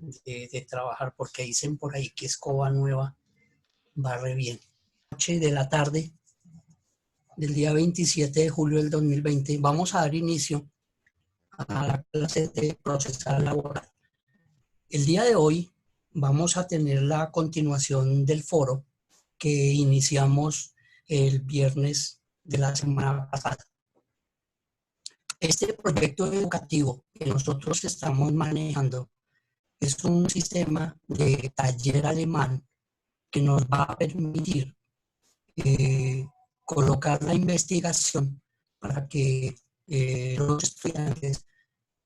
de trabajar, porque dicen por ahí que escoba nueva va re bien. Noche de la tarde del día 27 de julio del 2020 vamos a dar inicio a la clase de procesal laboral. El día de hoy vamos a tener la continuación del foro que iniciamos el viernes de la semana pasada. Este proyecto educativo que nosotros estamos manejando es un sistema de taller alemán que nos va a permitir colocar la investigación para que los estudiantes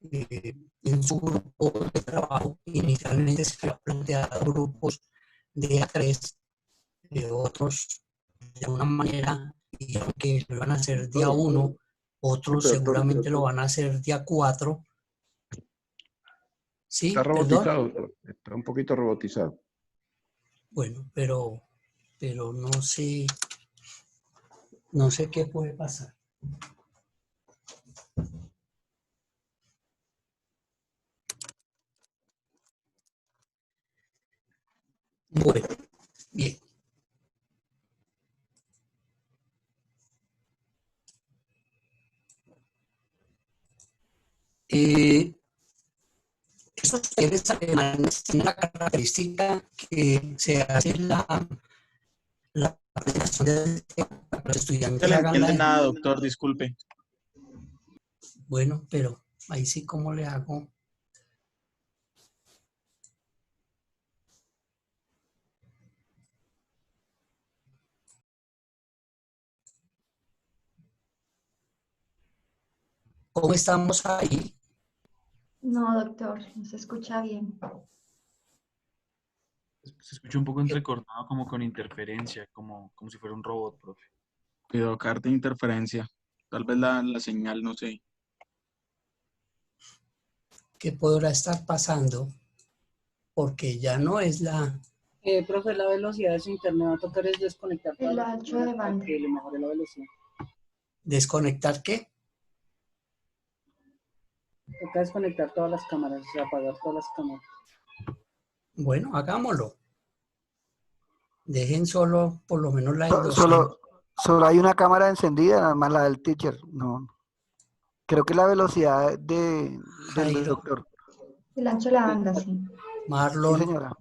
en su grupo de trabajo, inicialmente se había planteado grupos de A3, de otros de una manera, y aunque lo van a hacer día 1, otros seguramente lo van a hacer día 4. ¿Sí? Está ¿Perdón? robotizado, doctor. Está un poquito robotizado. Bueno, pero no sé qué puede pasar. Bueno, bien. Esos talleres alemanes tienen la característica que se hace la presentación del tema para que los No estudiantes se le hagan entiende la... nada, doctor, disculpe. Bueno, pero ahí sí, ¿cómo le hago? ¿Cómo estamos ahí? No, doctor, no se escucha bien. Se escucha un poco entrecortado, como con interferencia, como si fuera un robot, profe. Cuidado, carta de interferencia. Tal vez la señal, no sé. ¿Qué podrá estar pasando? Porque ya no es la... Profe, la velocidad de su internet va a tocar es desconectar todas El las ancho de cámaras para banda. que le mejore la velocidad. ¿Desconectar qué? Toca desconectar todas las cámaras, o sea, apagar todas las cámaras. Bueno, hagámoslo. Dejen solo por lo menos la del docente. Solo hay una cámara encendida, nada más la del teacher. No. Creo que la velocidad del Jairo, doctor. El ancho de la banda, sí. Sí, Marlon, señora.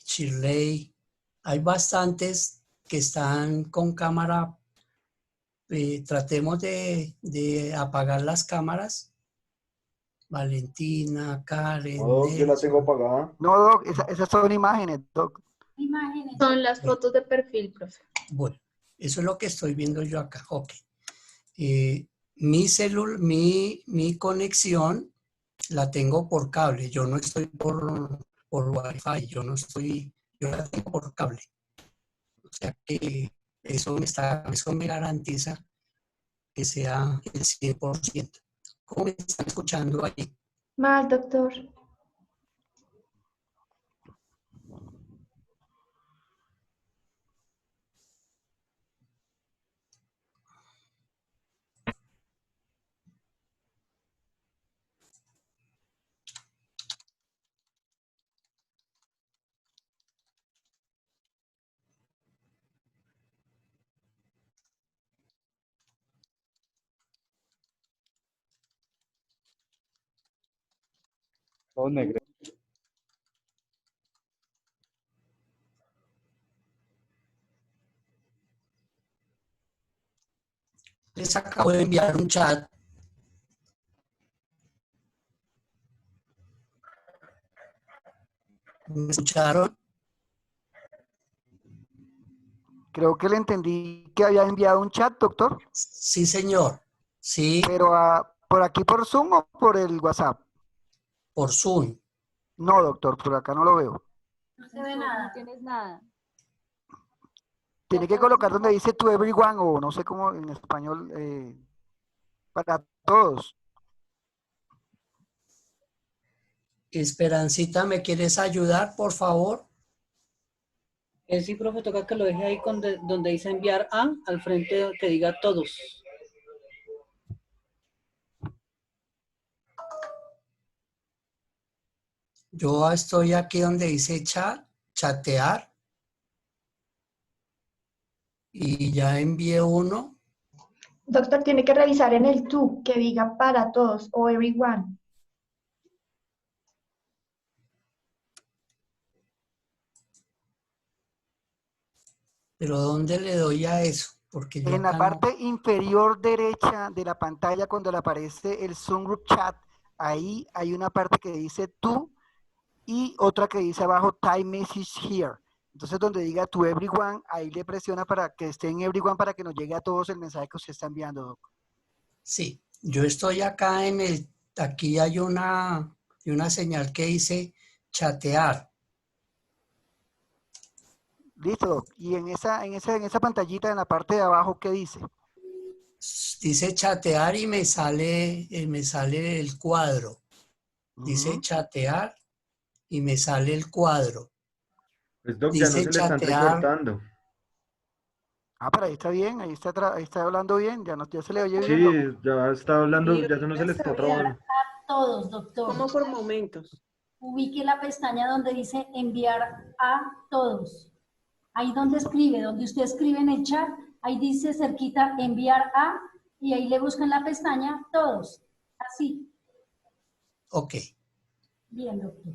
Shirley, hay bastantes que están con cámara. Tratemos de apagar las cámaras. Valentina, Karen, No, yo la tengo Nelson. apagada. No, Doc, esas son imágenes, Doc. Son las fotos de perfil, profe. Bueno, eso es lo que estoy viendo yo acá. Ok. Mi conexión la tengo por cable. Yo no estoy por Wi-Fi. Yo la tengo por cable. O sea que eso me garantiza que sea el 100%. ¿Cómo me están escuchando ahí? Mal, doctor. Todo negro. Les acabo de enviar un chat. ¿Me escucharon? Creo que le entendí que había enviado un chat, doctor. Sí, señor. Sí, Pero ¿por aquí por Zoom o por el WhatsApp? por Zoom. No, doctor, por acá no lo veo. No se ve nada. No tienes nada. Tiene que colocar donde dice to everyone o no sé cómo en español, para todos. Esperancita, ¿me quieres ayudar, por favor? Sí, profe, toca que lo deje ahí donde dice enviar a, al frente que diga todos. Yo estoy aquí donde dice chat, chatear. Y ya envié uno. Doctor, tiene que revisar en el tú que diga para todos o everyone. Pero ¿dónde le doy a eso? Porque yo En la acá no. parte inferior derecha de la pantalla, cuando le aparece el Zoom Group Chat, ahí hay una parte que dice tú y otra que dice abajo Type Message Here. Entonces, donde diga to everyone, ahí le presiona para que esté en everyone para que nos llegue a todos el mensaje que usted está enviando, Doc. Sí, yo estoy acá en el. Aquí hay una señal que dice chatear. Listo, Doc. Y en esa pantallita en la parte de abajo, ¿qué dice? Dice chatear y me sale el cuadro. Dice chatear y me sale el cuadro. Pues Doc, ya no Dice se le están chatear. recortando. Ah, pero ahí está bien, ahí está hablando bien, ya se le oye bien, Sí, Doc. ya está hablando, Y ya no se le está trabando. Todos, doctor. como por momentos. Ubique la pestaña donde dice enviar a todos. Ahí donde escribe, donde usted escribe en el chat, ahí dice cerquita enviar a y ahí le buscan la pestaña todos. Así. Ok. Bien, doctor.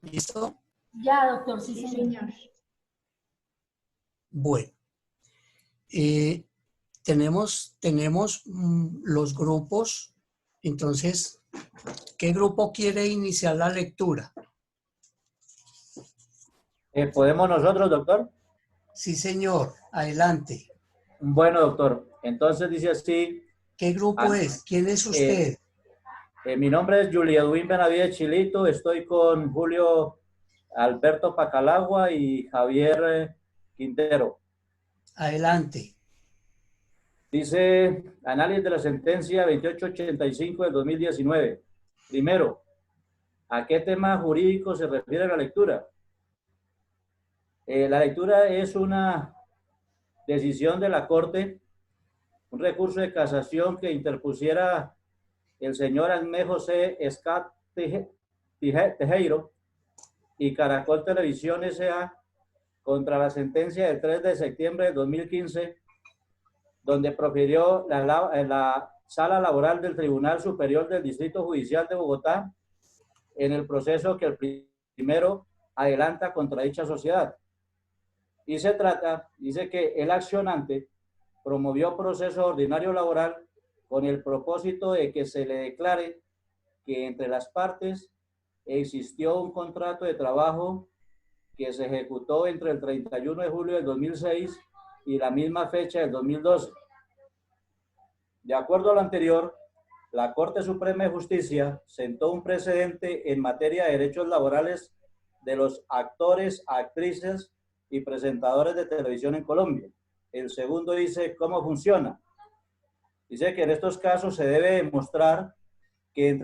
¿Listo? Ya, doctor, sí, Sí, señor. señor. Bueno. Tenemos los grupos. Entonces, ¿qué grupo quiere iniciar la lectura? ¿Podemos nosotros, doctor? Sí, señor. Adelante. Bueno, doctor. Entonces dice así. ¿Qué grupo es? ¿Quién es usted? Mi nombre es Julia Edwin Benavides Chilito. Estoy con Julio Alberto Pacalagua y Javier Quintero. Adelante. Dice, análisis de la sentencia 2885 del 2019. Primero, ¿a qué tema jurídico se refiere la lectura? La lectura es una decisión de la Corte, un recurso de casación que interpusiera el señor Almé José Escat Tejero y Caracol Televisión S.A. contra la sentencia del 3 de septiembre de 2015, donde profirió la Sala Laboral del Tribunal Superior del Distrito Judicial de Bogotá en el proceso que el primero adelanta contra dicha sociedad. Y se trata, dice que el accionante promovió proceso ordinario laboral con el propósito de que se le declare que entre las partes existió un contrato de trabajo que se ejecutó entre el 31 de julio del 2006 y la misma fecha del 2012. De acuerdo a lo anterior, la Corte Suprema de Justicia sentó un precedente en materia de derechos laborales de los actores, actrices y presentadores de televisión en Colombia. El segundo dice cómo funciona. Dice que en estos casos se debe demostrar que el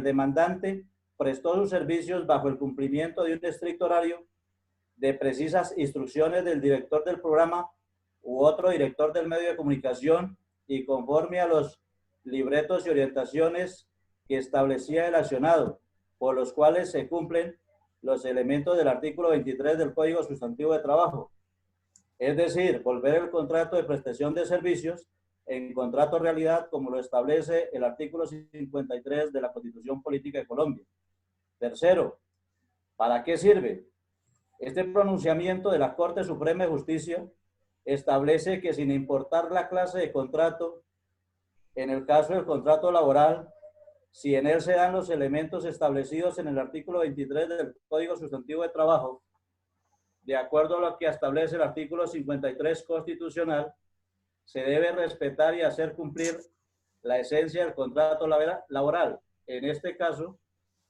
demandante prestó sus servicios bajo el cumplimiento de un estricto horario, de precisas instrucciones del director del programa u otro director del medio de comunicación y conforme a los libretos y orientaciones que establecía el accionado, por los cuales se cumplen los elementos del artículo 23 del Código Sustantivo de Trabajo. Es decir, volver el contrato de prestación de servicios en contrato realidad como lo establece el artículo 53 de la Constitución Política de Colombia. Tercero, ¿para qué sirve? Este pronunciamiento de la Corte Suprema de Justicia establece que sin importar la clase de contrato, en el caso del contrato laboral, si en él se dan los elementos establecidos en el artículo 23 del Código Sustantivo de Trabajo, de acuerdo a lo que establece el artículo 53 constitucional, se debe respetar y hacer cumplir la esencia del contrato laboral. En este caso,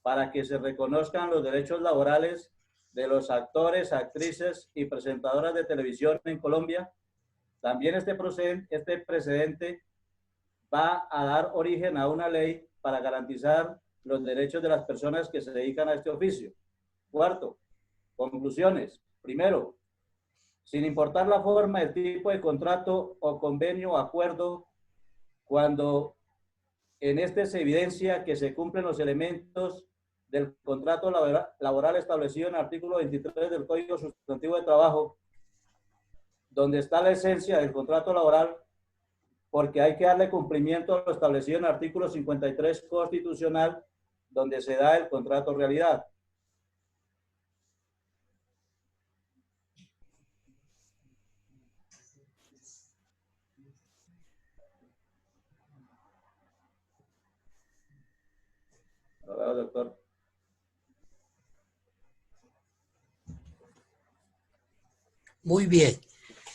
para que se reconozcan los derechos laborales de los actores, actrices y presentadoras de televisión en Colombia. También este precedente va a dar origen a una ley para garantizar los derechos de las personas que se dedican a este oficio. Cuarto, conclusiones. Primero, sin importar la forma, el tipo de contrato o convenio o acuerdo, cuando en este se evidencia que se cumplen los elementos del contrato laboral establecido en el artículo 23 del Código Sustantivo de Trabajo, donde está la esencia del contrato laboral, porque hay que darle cumplimiento a lo establecido en el artículo 53 constitucional, donde se da el contrato realidad. Lo veo, doctor. Muy bien.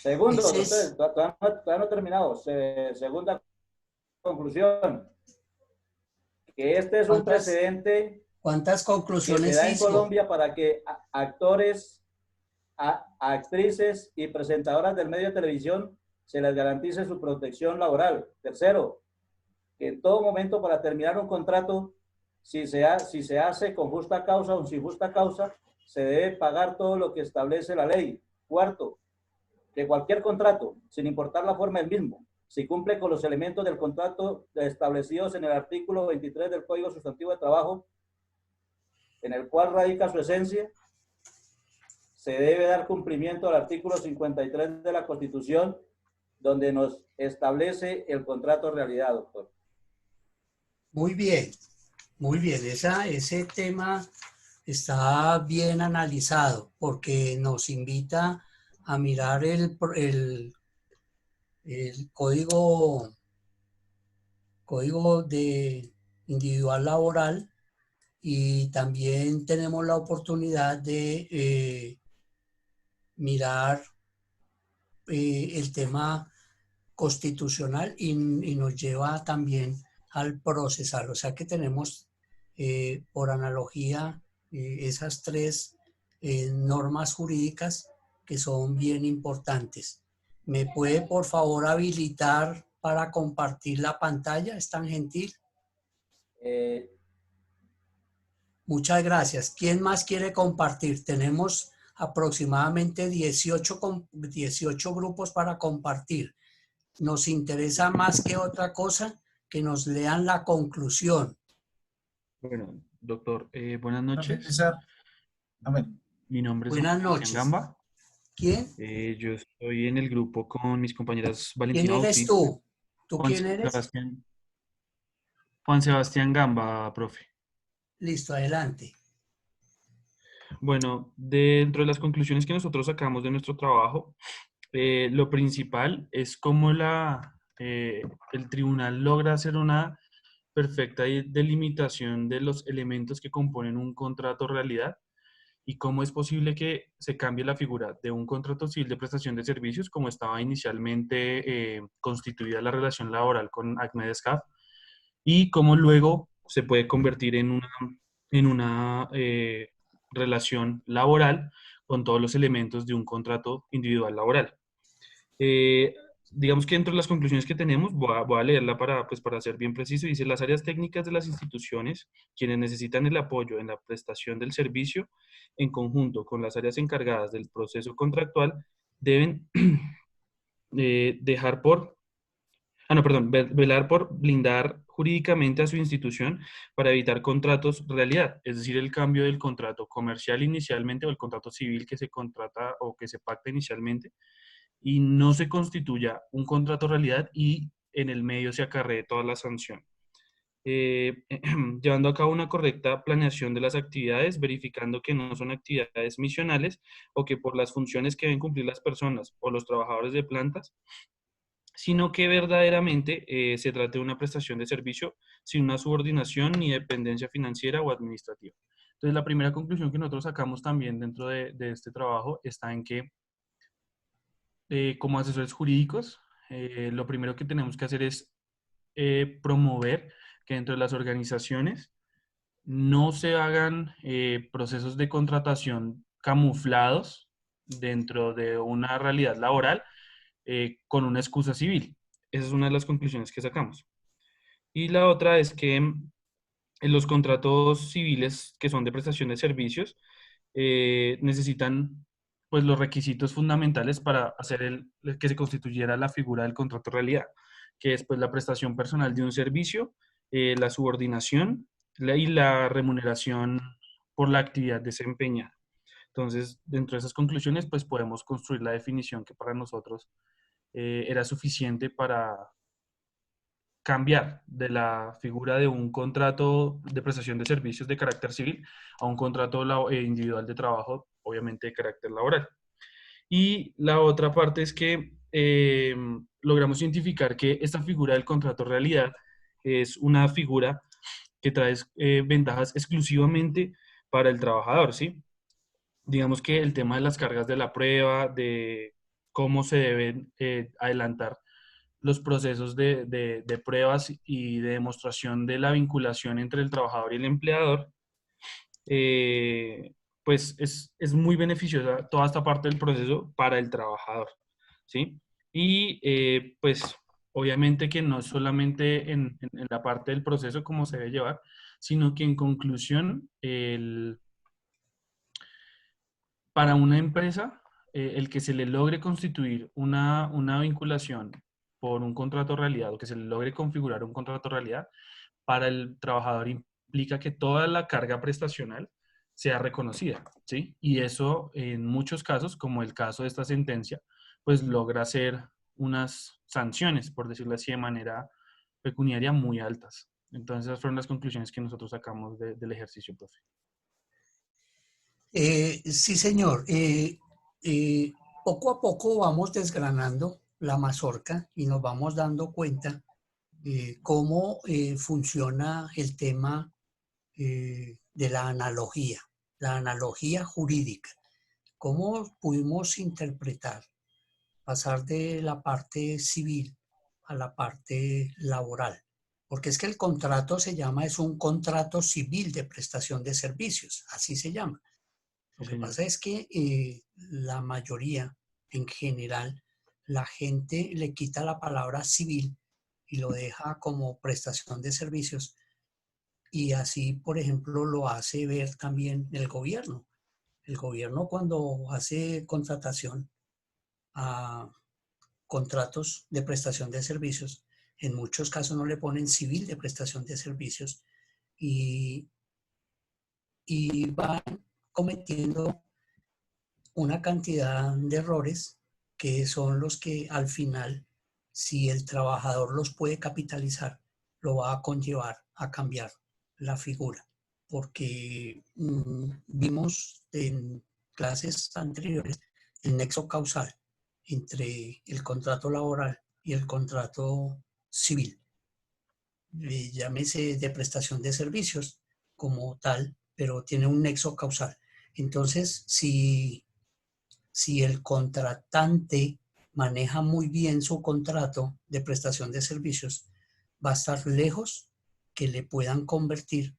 Segundo, Ese es- todavía no he terminado. Segunda conclusión, que este es un ¿Cuántas- precedente ¿Cuántas que se conclusiones da en hizo? Colombia para que actores, actrices y presentadoras del medio de televisión se les garantice su protección laboral. Tercero, que en todo momento para terminar un contrato, si se hace con justa causa o sin justa causa, se debe pagar todo lo que establece la ley. Cuarto, que cualquier contrato, sin importar la forma del mismo, si cumple con los elementos del contrato establecidos en el artículo 23 del Código Sustantivo de Trabajo, en el cual radica su esencia, se debe dar cumplimiento al artículo 53 de la Constitución, donde nos establece el contrato realidad, doctor. Muy bien, muy bien. Ese tema está bien analizado porque nos invita a mirar el código de individual laboral, y también tenemos la oportunidad de mirar el tema constitucional y nos lleva también al procesal. O sea que tenemos por analogía esas tres normas jurídicas que son bien importantes. ¿Me puede por favor habilitar para compartir la pantalla? ¿Es tan gentil? Muchas gracias. ¿Quién más quiere compartir? Tenemos aproximadamente 18 grupos para compartir. Nos interesa más que otra cosa que nos lean la conclusión. Bueno, doctor, buenas noches. Mi nombre es Buenas Sebastián noches. Gamba. ¿Quién? Yo estoy en el grupo con mis compañeras Valentina ¿Quién eres Bautista, tú? ¿Tú quién eres? Juan Sebastián Gamba, profe. Listo, adelante. Bueno, dentro de las conclusiones que nosotros sacamos de nuestro trabajo, lo principal es cómo el tribunal logra hacer una perfecta delimitación de los elementos que componen un contrato realidad y cómo es posible que se cambie la figura de un contrato civil de prestación de servicios, como estaba inicialmente constituida la relación laboral con ACME-DESCAF, y cómo luego se puede convertir en una relación laboral con todos los elementos de un contrato individual laboral. Digamos que entre las conclusiones que tenemos, voy a leerla para ser bien preciso. Dice: las áreas técnicas de las instituciones, quienes necesitan el apoyo en la prestación del servicio, en conjunto con las áreas encargadas del proceso contractual, deben velar por blindar jurídicamente a su institución para evitar contratos realidad, es decir, el cambio del contrato comercial inicialmente o el contrato civil que se contrata o que se pacta inicialmente, y no se constituya un contrato realidad y en el medio se acarree toda la sanción. Llevando a cabo una correcta planeación de las actividades, verificando que no son actividades misionales o que por las funciones que deben cumplir las personas o los trabajadores de plantas, sino que verdaderamente se trate de una prestación de servicio sin una subordinación ni dependencia financiera o administrativa. Entonces, la primera conclusión que nosotros sacamos también dentro de este trabajo está en que como asesores jurídicos, lo primero que tenemos que hacer es promover que dentro de las organizaciones no se hagan procesos de contratación camuflados dentro de una realidad laboral con una excusa civil. Esa es una de las conclusiones que sacamos. Y la otra es que en los contratos civiles que son de prestación de servicios necesitan pues los requisitos fundamentales para hacer que se constituyera la figura del contrato realidad, que es pues la prestación personal de un servicio, la subordinación y la remuneración por la actividad desempeñada. Entonces, dentro de esas conclusiones, pues podemos construir la definición que para nosotros era suficiente para cambiar de la figura de un contrato de prestación de servicios de carácter civil a un contrato individual de trabajo, obviamente de carácter laboral. Y la otra parte es que logramos identificar que esta figura del contrato realidad es una figura que trae ventajas exclusivamente para el trabajador, ¿sí? Digamos que el tema de las cargas de la prueba, de cómo se deben adelantar los procesos de pruebas y de demostración de la vinculación entre el trabajador y el empleador, pues es muy beneficiosa toda esta parte del proceso para el trabajador, ¿sí? Y pues obviamente que no solamente en la parte del proceso como se debe llevar, sino que en conclusión, para una empresa, el que se le logre constituir una vinculación por un contrato realidad o que se le logre configurar un contrato realidad, para el trabajador implica que toda la carga prestacional sea reconocida, ¿sí? Y eso en muchos casos, como el caso de esta sentencia, pues logra ser unas sanciones, por decirlo así, de manera pecuniaria muy altas. Entonces, esas fueron las conclusiones que nosotros sacamos del ejercicio, profe. Sí, señor. Poco a poco vamos desgranando la mazorca y nos vamos dando cuenta cómo funciona el tema de la analogía jurídica. Cómo pudimos interpretar, pasar de la parte civil a la parte laboral. Porque es que el contrato es un contrato civil de prestación de servicios, así se llama. Lo que pasa es que la mayoría, en general, la gente le quita la palabra civil y lo deja como prestación de servicios. Y así, por ejemplo, lo hace ver también el gobierno. El gobierno cuando hace contratación a contratos de prestación de servicios, en muchos casos no le ponen civil de prestación de servicios y van cometiendo una cantidad de errores que son los que al final, si el trabajador los puede capitalizar, lo va a conllevar a cambiar la figura. Porque vimos en clases anteriores el nexo causal entre el contrato laboral y el contrato civil. Llámese de prestación de servicios como tal, pero tiene un nexo causal. Entonces, si el contratante maneja muy bien su contrato de prestación de servicios, va a estar lejos que le puedan convertir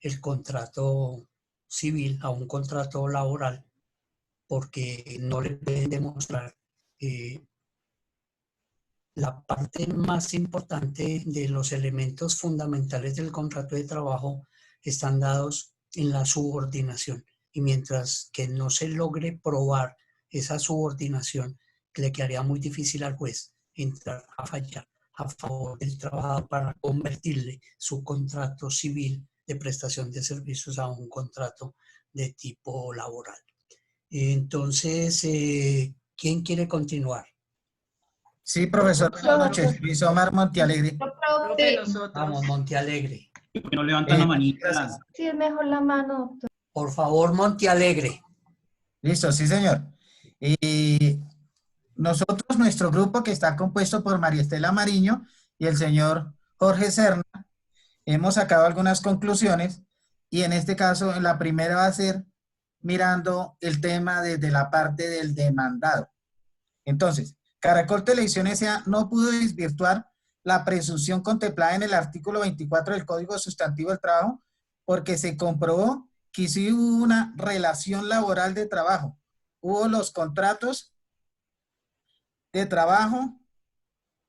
el contrato civil a un contrato laboral, porque no le pueden demostrar la parte más importante de los elementos fundamentales del contrato de trabajo están dados en la subordinación. Y mientras que no se logre probar esa subordinación, le quedaría muy difícil al juez entrar a fallar a favor del trabajador para convertirle su contrato civil de prestación de servicios a un contrato de tipo laboral. Entonces, ¿quién quiere continuar? Sí, profesor, buenas noches. Luis Omar Montealegre. Vamos, Montealegre. No levantan la manita. Sí, es mejor la mano, doctor. Por favor, Montealegre. Listo, sí, señor. Y nosotros, nuestro grupo, que está compuesto por María Estela Mariño y el señor Jorge Serna, hemos sacado algunas conclusiones y en este caso, la primera va a ser mirando el tema desde la parte del demandado. Entonces, Caracol Televisión S.A. no pudo desvirtuar la presunción contemplada en el artículo 24 del Código Sustantivo del Trabajo porque se comprobó que sí hubo una relación laboral de trabajo. Hubo los contratos de trabajo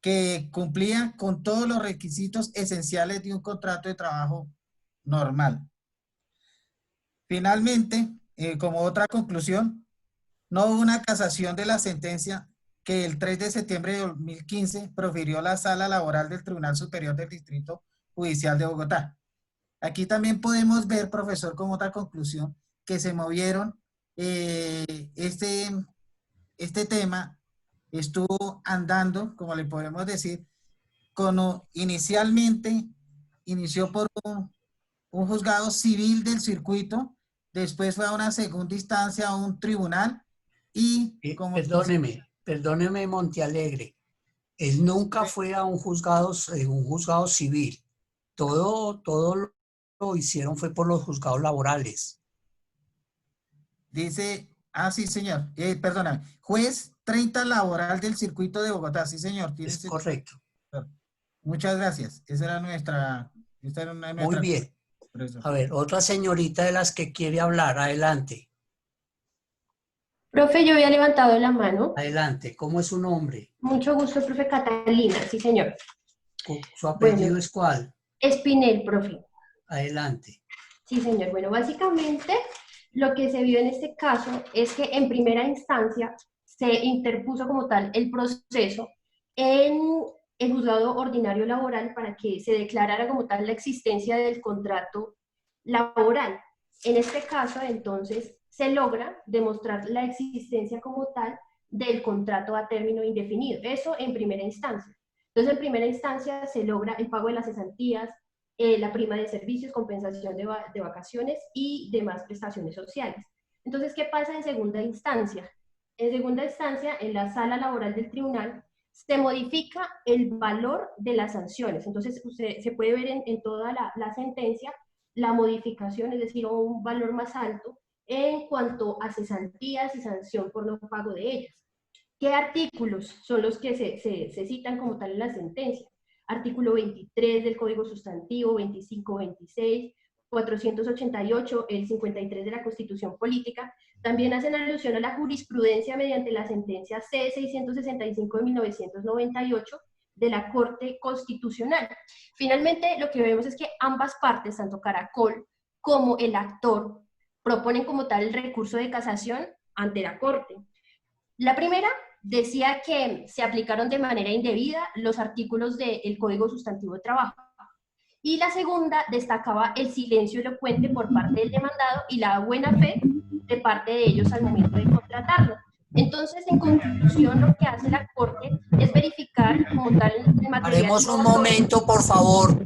que cumplían con todos los requisitos esenciales de un contrato de trabajo normal. Finalmente, como otra conclusión, no hubo una casación de la sentencia que el 3 de septiembre de 2015 profirió la Sala Laboral del Tribunal Superior del Distrito Judicial de Bogotá. Aquí también podemos ver, profesor, como otra conclusión, que se movieron, este tema estuvo andando, como le podemos decir, inicialmente inició por un juzgado civil del circuito, después fue a una segunda instancia, a un tribunal, y como... Perdóneme, Montealegre. Él nunca fue a un juzgado civil. Todo lo hicieron fue por los juzgados laborales. Dice, sí, señor, perdóname, juez 30 laboral del circuito de Bogotá, sí, señor. Es correcto. Muchas gracias. Esa era nuestra... Muy bien. A ver, otra señorita de las que quiere hablar, adelante. Profe, yo había levantado la mano. Adelante, ¿cómo es su nombre? Mucho gusto, profe Catalina, sí, señor. ¿Su apellido es cuál? Espinel, profe. Adelante. Sí, señor. Bueno, básicamente lo que se vio en este caso es que en primera instancia se interpuso como tal el proceso en el juzgado ordinario laboral para que se declarara como tal la existencia del contrato laboral. En este caso, entonces, se logra demostrar la existencia como tal del contrato a término indefinido. Eso en primera instancia. Entonces, en primera instancia se logra el pago de las cesantías, la prima de servicios, compensación de vacaciones y demás prestaciones sociales. Entonces, ¿qué pasa en segunda instancia? En segunda instancia, en la sala laboral del tribunal, se modifica el valor de las sanciones. Entonces, se puede ver en toda la sentencia la modificación, es decir, un valor más alto en cuanto a cesantías y sanción por no pago de ellas. ¿Qué artículos son los que se citan como tal en la sentencia? Artículo 23 del Código Sustantivo, 25, 26, 488, el 53 de la Constitución Política. También hacen alusión a la jurisprudencia mediante la sentencia C-665 de 1998 de la Corte Constitucional. Finalmente, lo que vemos es que ambas partes, tanto Caracol como el actor, proponen como tal el recurso de casación ante la Corte. La primera decía que se aplicaron de manera indebida los artículos del Código Sustantivo de Trabajo. Y la segunda destacaba el silencio elocuente por parte del demandado y la buena fe de parte de ellos al momento de contratarlo. Entonces, en conclusión, lo que hace la Corte es verificar como tal el material. Haremos un momento, por favor.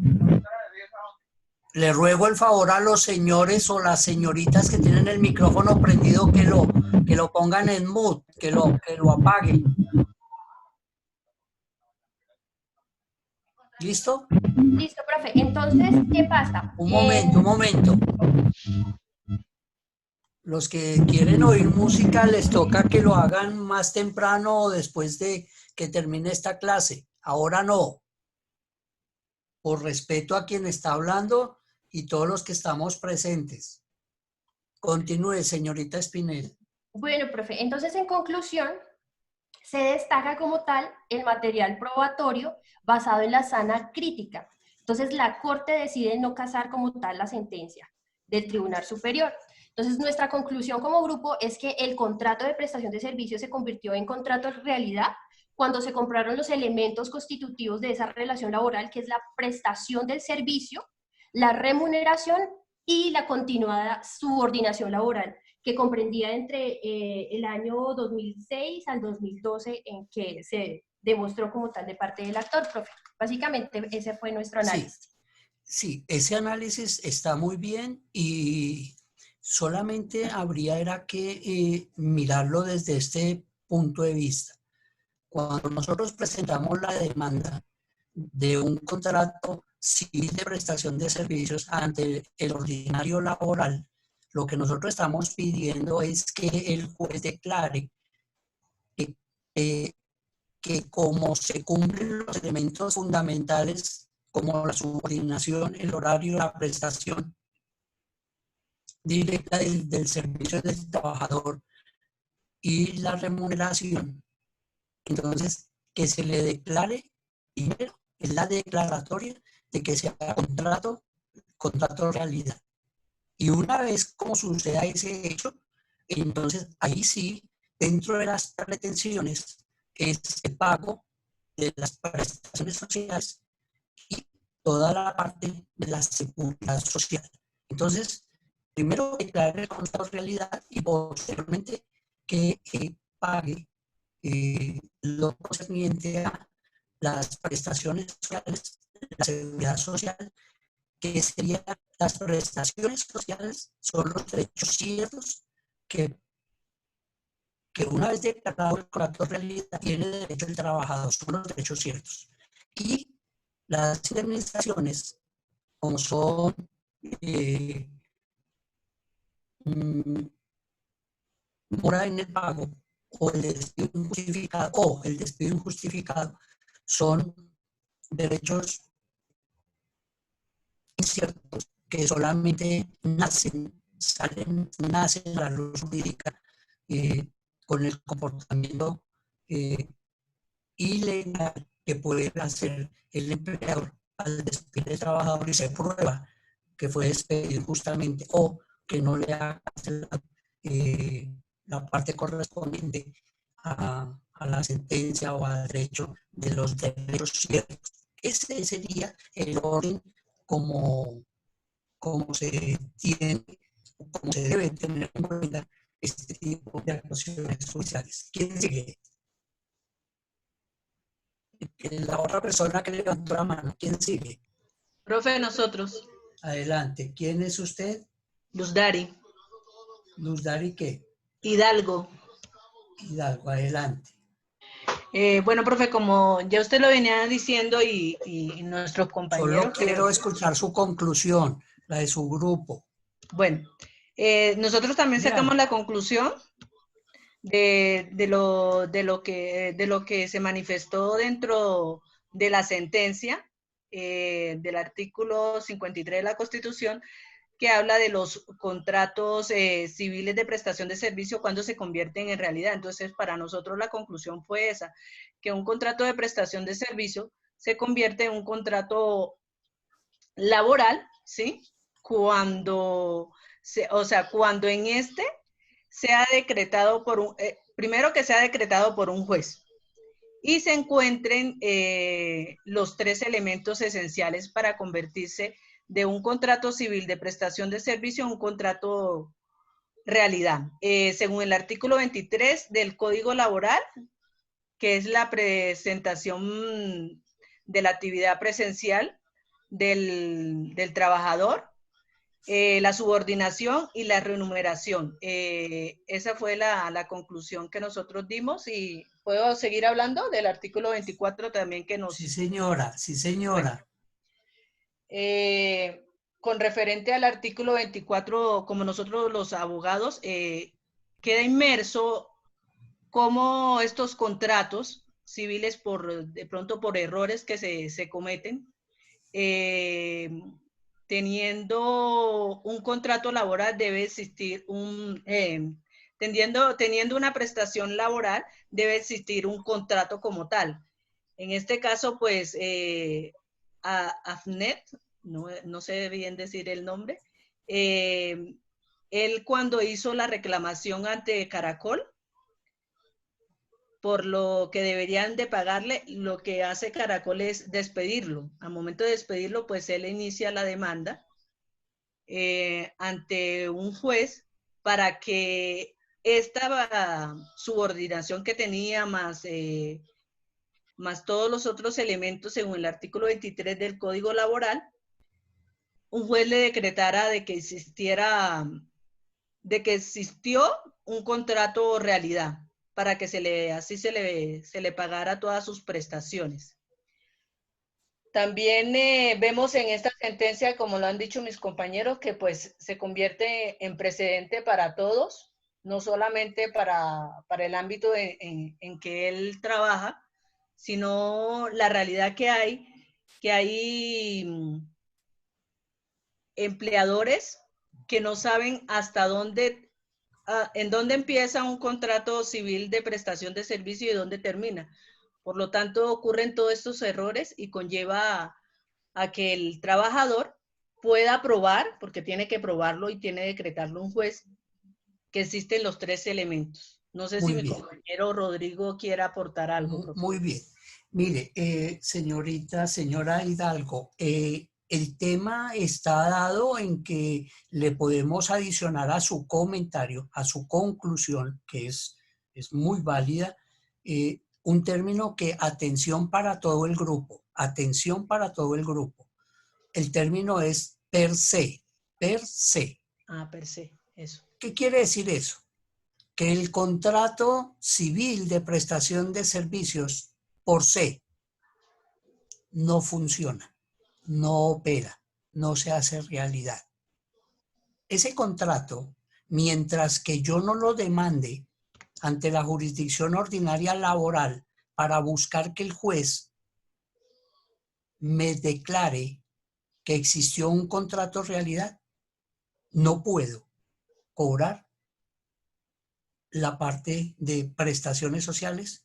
Le ruego el favor a los señores o las señoritas que tienen el micrófono prendido que lo pongan en mute, que lo apaguen. ¿Listo? Listo, profe. Entonces, ¿qué pasa? Un momento. Los que quieren oír música les toca que lo hagan más temprano o después de que termine esta clase. Ahora no. Por respeto a quien está hablando y todos los que estamos presentes. Continúe, señorita Espinel. Bueno, profe, entonces en conclusión, se destaca como tal el material probatorio basado en la sana crítica. Entonces la Corte decide no casar como tal la sentencia del Tribunal Superior. Entonces nuestra conclusión como grupo es que el contrato de prestación de servicios se convirtió en contrato de realidad cuando se compraron los elementos constitutivos de esa relación laboral, que es la prestación del servicio, la remuneración y la continuada subordinación laboral, que comprendía entre el año 2006 al 2012 en que se demostró como tal de parte del actor, profe. Básicamente ese fue nuestro análisis. Sí, ese análisis está muy bien y solamente habría que mirarlo desde este punto de vista. Cuando nosotros presentamos la demanda de un contrato civil de prestación de servicios ante el ordinario laboral, lo que nosotros estamos pidiendo es que el juez declare que como se cumplen los elementos fundamentales como la subordinación, el horario, la prestación directa del servicio del trabajador y la remuneración, entonces que se le declare, primero, es la declaratoria de que sea contrato realidad. Y una vez como suceda ese hecho, entonces ahí sí dentro de las pretensiones es el pago de las prestaciones sociales y toda la parte de la seguridad social. Entonces, primero declarar el contrato de realidad y posteriormente que pague lo concerniente a las prestaciones sociales, la seguridad social, que serían las prestaciones sociales, son los derechos ciertos que una vez declarado el contrato de realidad tiene derecho el trabajador, son los derechos ciertos. Y las indemnizaciones, como son mora en el pago o el despido injustificado, son derechos inciertos que solamente nacen a la luz jurídica con el comportamiento ilegal que puede hacer el empleador al despedir al trabajador y se prueba que fue despedido injustamente o que no le ha la parte correspondiente a la sentencia o al derecho de los derechos ciertos. Ese sería el orden como se tiene, como se debe tener en cuenta este tipo de actuaciones judiciales. ¿Quién sigue? La otra persona que levantó la mano, ¿quién sigue? Profe, nosotros. Adelante. ¿Quién es usted? Luz Dari. ¿Luz Dari qué? Hidalgo. Hidalgo, adelante. Bueno, profe, como ya usted lo venía diciendo y nuestros compañeros... Solo quiero escuchar su conclusión, la de su grupo. Bueno, nosotros también sacamos la conclusión de lo que se manifestó dentro de la sentencia del artículo 53 de la Constitución, que habla de los contratos civiles de prestación de servicio cuando se convierten en realidad. Entonces, para nosotros la conclusión fue esa, que un contrato de prestación de servicio se convierte en un contrato laboral, ¿sí? Cuando en este sea decretado por un, primero que sea decretado por un juez y se encuentren los tres elementos esenciales para convertirse de un contrato civil de prestación de servicio a un contrato realidad. Según el artículo 23 del Código Laboral, que es la presentación de la actividad presencial del trabajador, la subordinación y la remuneración. Esa fue la conclusión que nosotros dimos y puedo seguir hablando del artículo 24 también que nos... Sí, señora, sí, señora. Bueno, con referente al artículo 24, como nosotros los abogados, queda inmerso cómo estos contratos civiles de pronto por errores que se cometen, teniendo un contrato laboral debe existir teniendo una prestación laboral debe existir un contrato como tal. En este caso, pues, AFNET, no sé bien decir el nombre, él cuando hizo la reclamación ante Caracol, por lo que deberían de pagarle, lo que hace Caracol es despedirlo. Al momento de despedirlo, pues él inicia la demanda ante un juez para que esta subordinación que tenía más todos los otros elementos según el artículo 23 del Código Laboral, un juez le decretara de que existió un contrato realidad, para que se le pagara todas sus prestaciones. También vemos en esta sentencia, como lo han dicho mis compañeros, que pues se convierte en precedente para todos, no solamente para el ámbito en que él trabaja, sino la realidad que hay empleadores que no saben hasta dónde en dónde empieza un contrato civil de prestación de servicio y dónde termina. Por lo tanto, ocurren todos estos errores y conlleva a que el trabajador pueda probar, porque tiene que probarlo y tiene que decretarlo un juez, que existen los tres elementos. No sé Muy si mi bien. compañero Rodrigo quiere aportar algo, profesor. Muy bien. Mire, señora Hidalgo, el tema está dado en que le podemos adicionar a su comentario, a su conclusión, que es muy válida, un término que atención para todo el grupo, atención para todo el grupo. El término es per se, per se. Ah, per se, eso. ¿Qué quiere decir eso? Que el contrato civil de prestación de servicios por se no funciona, no opera, no se hace realidad. Ese contrato, mientras que yo no lo demande ante la jurisdicción ordinaria laboral para buscar que el juez me declare que existió un contrato realidad, no puedo cobrar la parte de prestaciones sociales,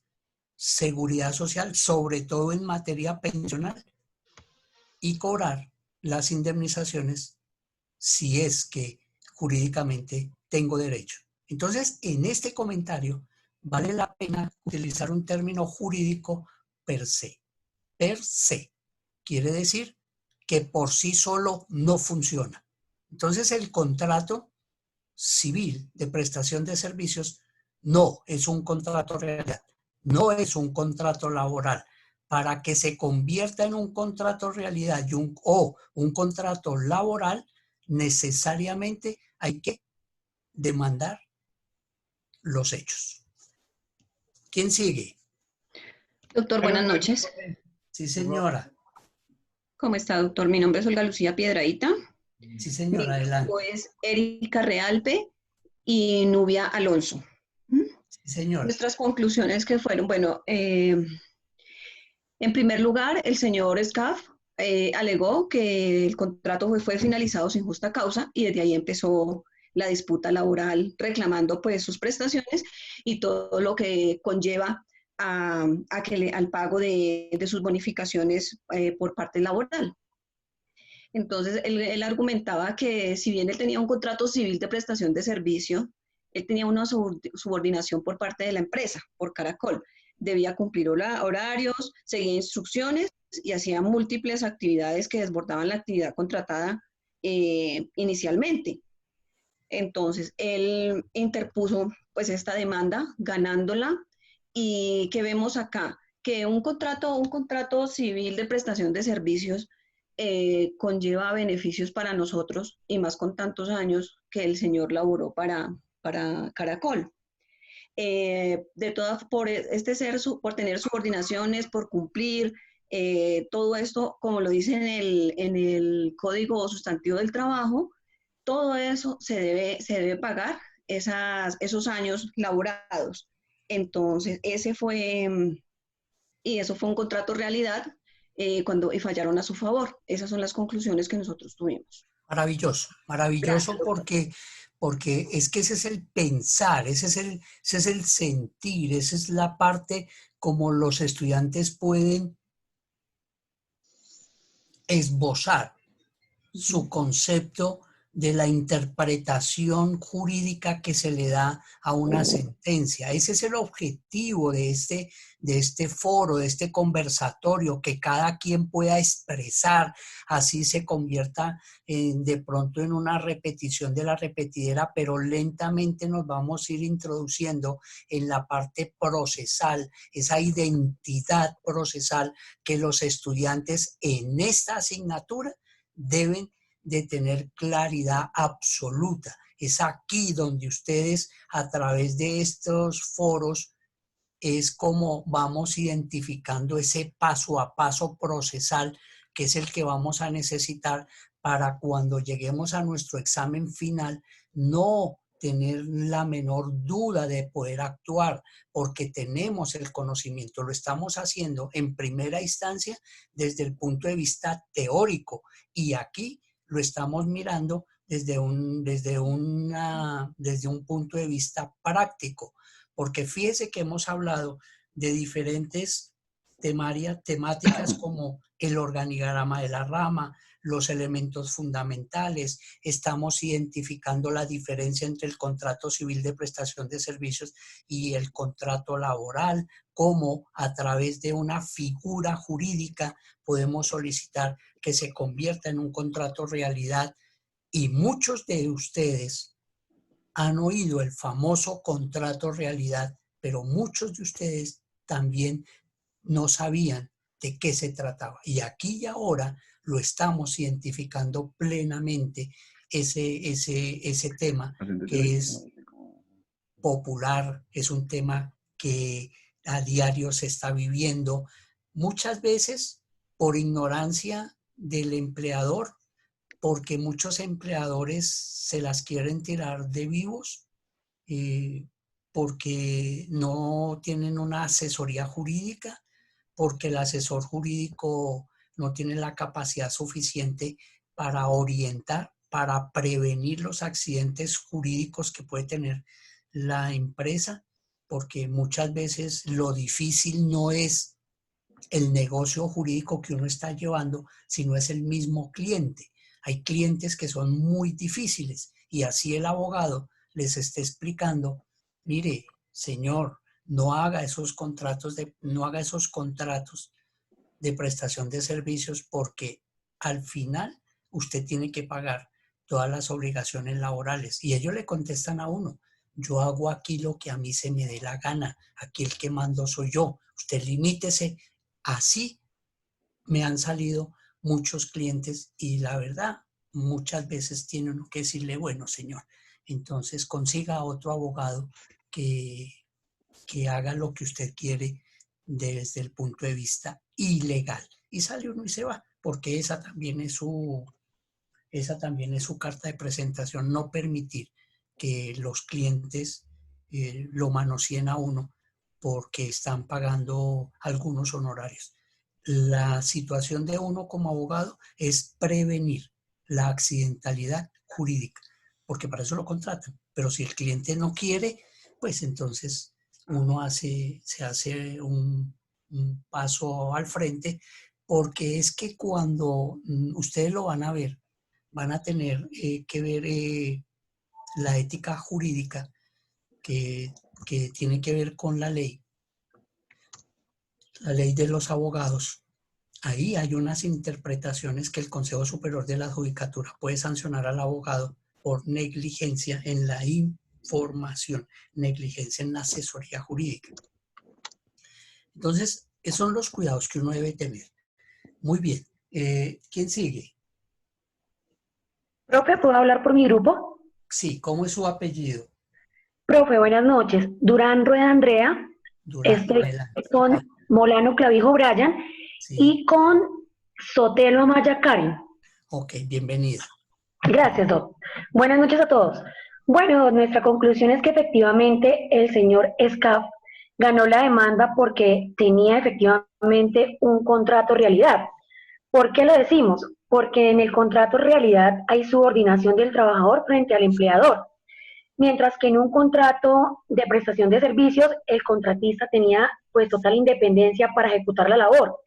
seguridad social, sobre todo en materia pensional, y cobrar las indemnizaciones si es que jurídicamente tengo derecho. Entonces, en este comentario vale la pena utilizar un término jurídico per se. Per se quiere decir que por sí solo no funciona. Entonces, el contrato civil de prestación de servicios no es un contrato real, no es un contrato laboral. Para que se convierta en un contrato realidad o un contrato laboral, necesariamente hay que demandar los hechos. ¿Quién sigue? Doctor, buenas noches. Sí, señora. ¿Cómo está, doctor? Mi nombre es Olga Lucía Piedradita. Sí, señora, adelante. Mi es Erika Realpe y Nubia Alonso. Sí, señora. Nuestras conclusiones que fueron, bueno, en primer lugar, el señor Scaff alegó que el contrato fue finalizado sin justa causa y desde ahí empezó la disputa laboral reclamando pues sus prestaciones y todo lo que conlleva al pago de sus bonificaciones por parte laboral. Entonces, él argumentaba que si bien él tenía un contrato civil de prestación de servicio, él tenía una subordinación por parte de la empresa, por Caracol. Debía cumplir horarios, seguía instrucciones y hacía múltiples actividades que desbordaban la actividad contratada inicialmente. Entonces, él interpuso pues esta demanda, ganándola, y ¿qué vemos acá? Que un contrato civil de prestación de servicios conlleva beneficios para nosotros, y más con tantos años que el señor laboró para Caracol. Por tener subordinaciones, por cumplir, todo esto, como lo dice en el Código Sustantivo del Trabajo, todo eso se debe pagar esos años laborados. Entonces, eso fue un contrato realidad y fallaron a su favor. Esas son las conclusiones que nosotros tuvimos. Maravilloso, maravilloso. Gracias, porque es que ese es el pensar, ese es el sentir, esa es la parte como los estudiantes pueden esbozar su concepto de la interpretación jurídica que se le da a una sentencia. Ese es el objetivo de este foro, de este conversatorio, que cada quien pueda expresar, así se convierta de pronto en una repetición de la repetidera, pero lentamente nos vamos a ir introduciendo en la parte procesal, esa identidad procesal que los estudiantes en esta asignatura deben de tener claridad absoluta. Es aquí donde ustedes, a través de estos foros, es como vamos identificando ese paso a paso procesal, que es el que vamos a necesitar para cuando lleguemos a nuestro examen final, no tener la menor duda de poder actuar, porque tenemos el conocimiento. Lo estamos haciendo en primera instancia desde el punto de vista teórico, y aquí lo estamos mirando desde un punto de vista práctico, porque fíjese que hemos hablado de diferentes temáticas como el organigrama de la rama, los elementos fundamentales, estamos identificando la diferencia entre el contrato civil de prestación de servicios y el contrato laboral, cómo a través de una figura jurídica podemos solicitar que se convierta en un contrato realidad. Y muchos de ustedes han oído el famoso contrato realidad, pero muchos de ustedes también no sabían de qué se trataba. Y aquí y ahora lo estamos identificando plenamente, ese tema que es popular, es un tema que a diario se está viviendo, muchas veces por ignorancia del empleador, porque muchos empleadores se las quieren tirar de vivos, porque no tienen una asesoría jurídica, porque el asesor jurídico no tiene la capacidad suficiente para orientar, para prevenir los accidentes jurídicos que puede tener la empresa, porque muchas veces lo difícil no es el negocio jurídico que uno está llevando, sino es el mismo cliente. Hay clientes que son muy difíciles y así el abogado les está explicando, mire, señor, no haga esos contratos de prestación de servicios porque al final usted tiene que pagar todas las obligaciones laborales. Y ellos le contestan a uno, yo hago aquí lo que a mí se me dé la gana, aquí el que mando soy yo, usted limítese. Así me han salido muchos clientes y la verdad, muchas veces tiene uno que decirle, bueno, señor, entonces consiga otro abogado que haga lo que usted quiere desde el punto de vista ilegal. Y sale uno y se va, porque esa también es su carta de presentación, no permitir que los clientes lo manoseen a uno porque están pagando algunos honorarios. La situación de uno como abogado es prevenir la accidentalidad jurídica, porque para eso lo contratan. Pero si el cliente no quiere, pues entonces uno se hace un paso al frente, porque es que cuando ustedes lo van a ver, van a tener que ver la ética jurídica que tiene que ver con la ley de los abogados. Ahí hay unas interpretaciones que el Consejo Superior de la Judicatura puede sancionar al abogado por negligencia en la información, negligencia en la asesoría jurídica. Entonces, esos son los cuidados que uno debe tener. Muy bien. ¿Quién sigue? Profe, ¿puedo hablar por mi grupo? Sí, ¿cómo es su apellido? Profe, buenas noches. Durán Rueda Andrea. Estoy con Molano Clavijo Brian y con Sotelo Amaya Karen. Ok, bienvenida. Gracias, Doc. Buenas noches a todos. Bueno, nuestra conclusión es que efectivamente el señor Scaf ganó la demanda porque tenía efectivamente un contrato realidad. ¿Por qué lo decimos? Porque en el contrato realidad hay subordinación del trabajador frente al empleador. Mientras que en un contrato de prestación de servicios, el contratista tenía pues total independencia para ejecutar la labor.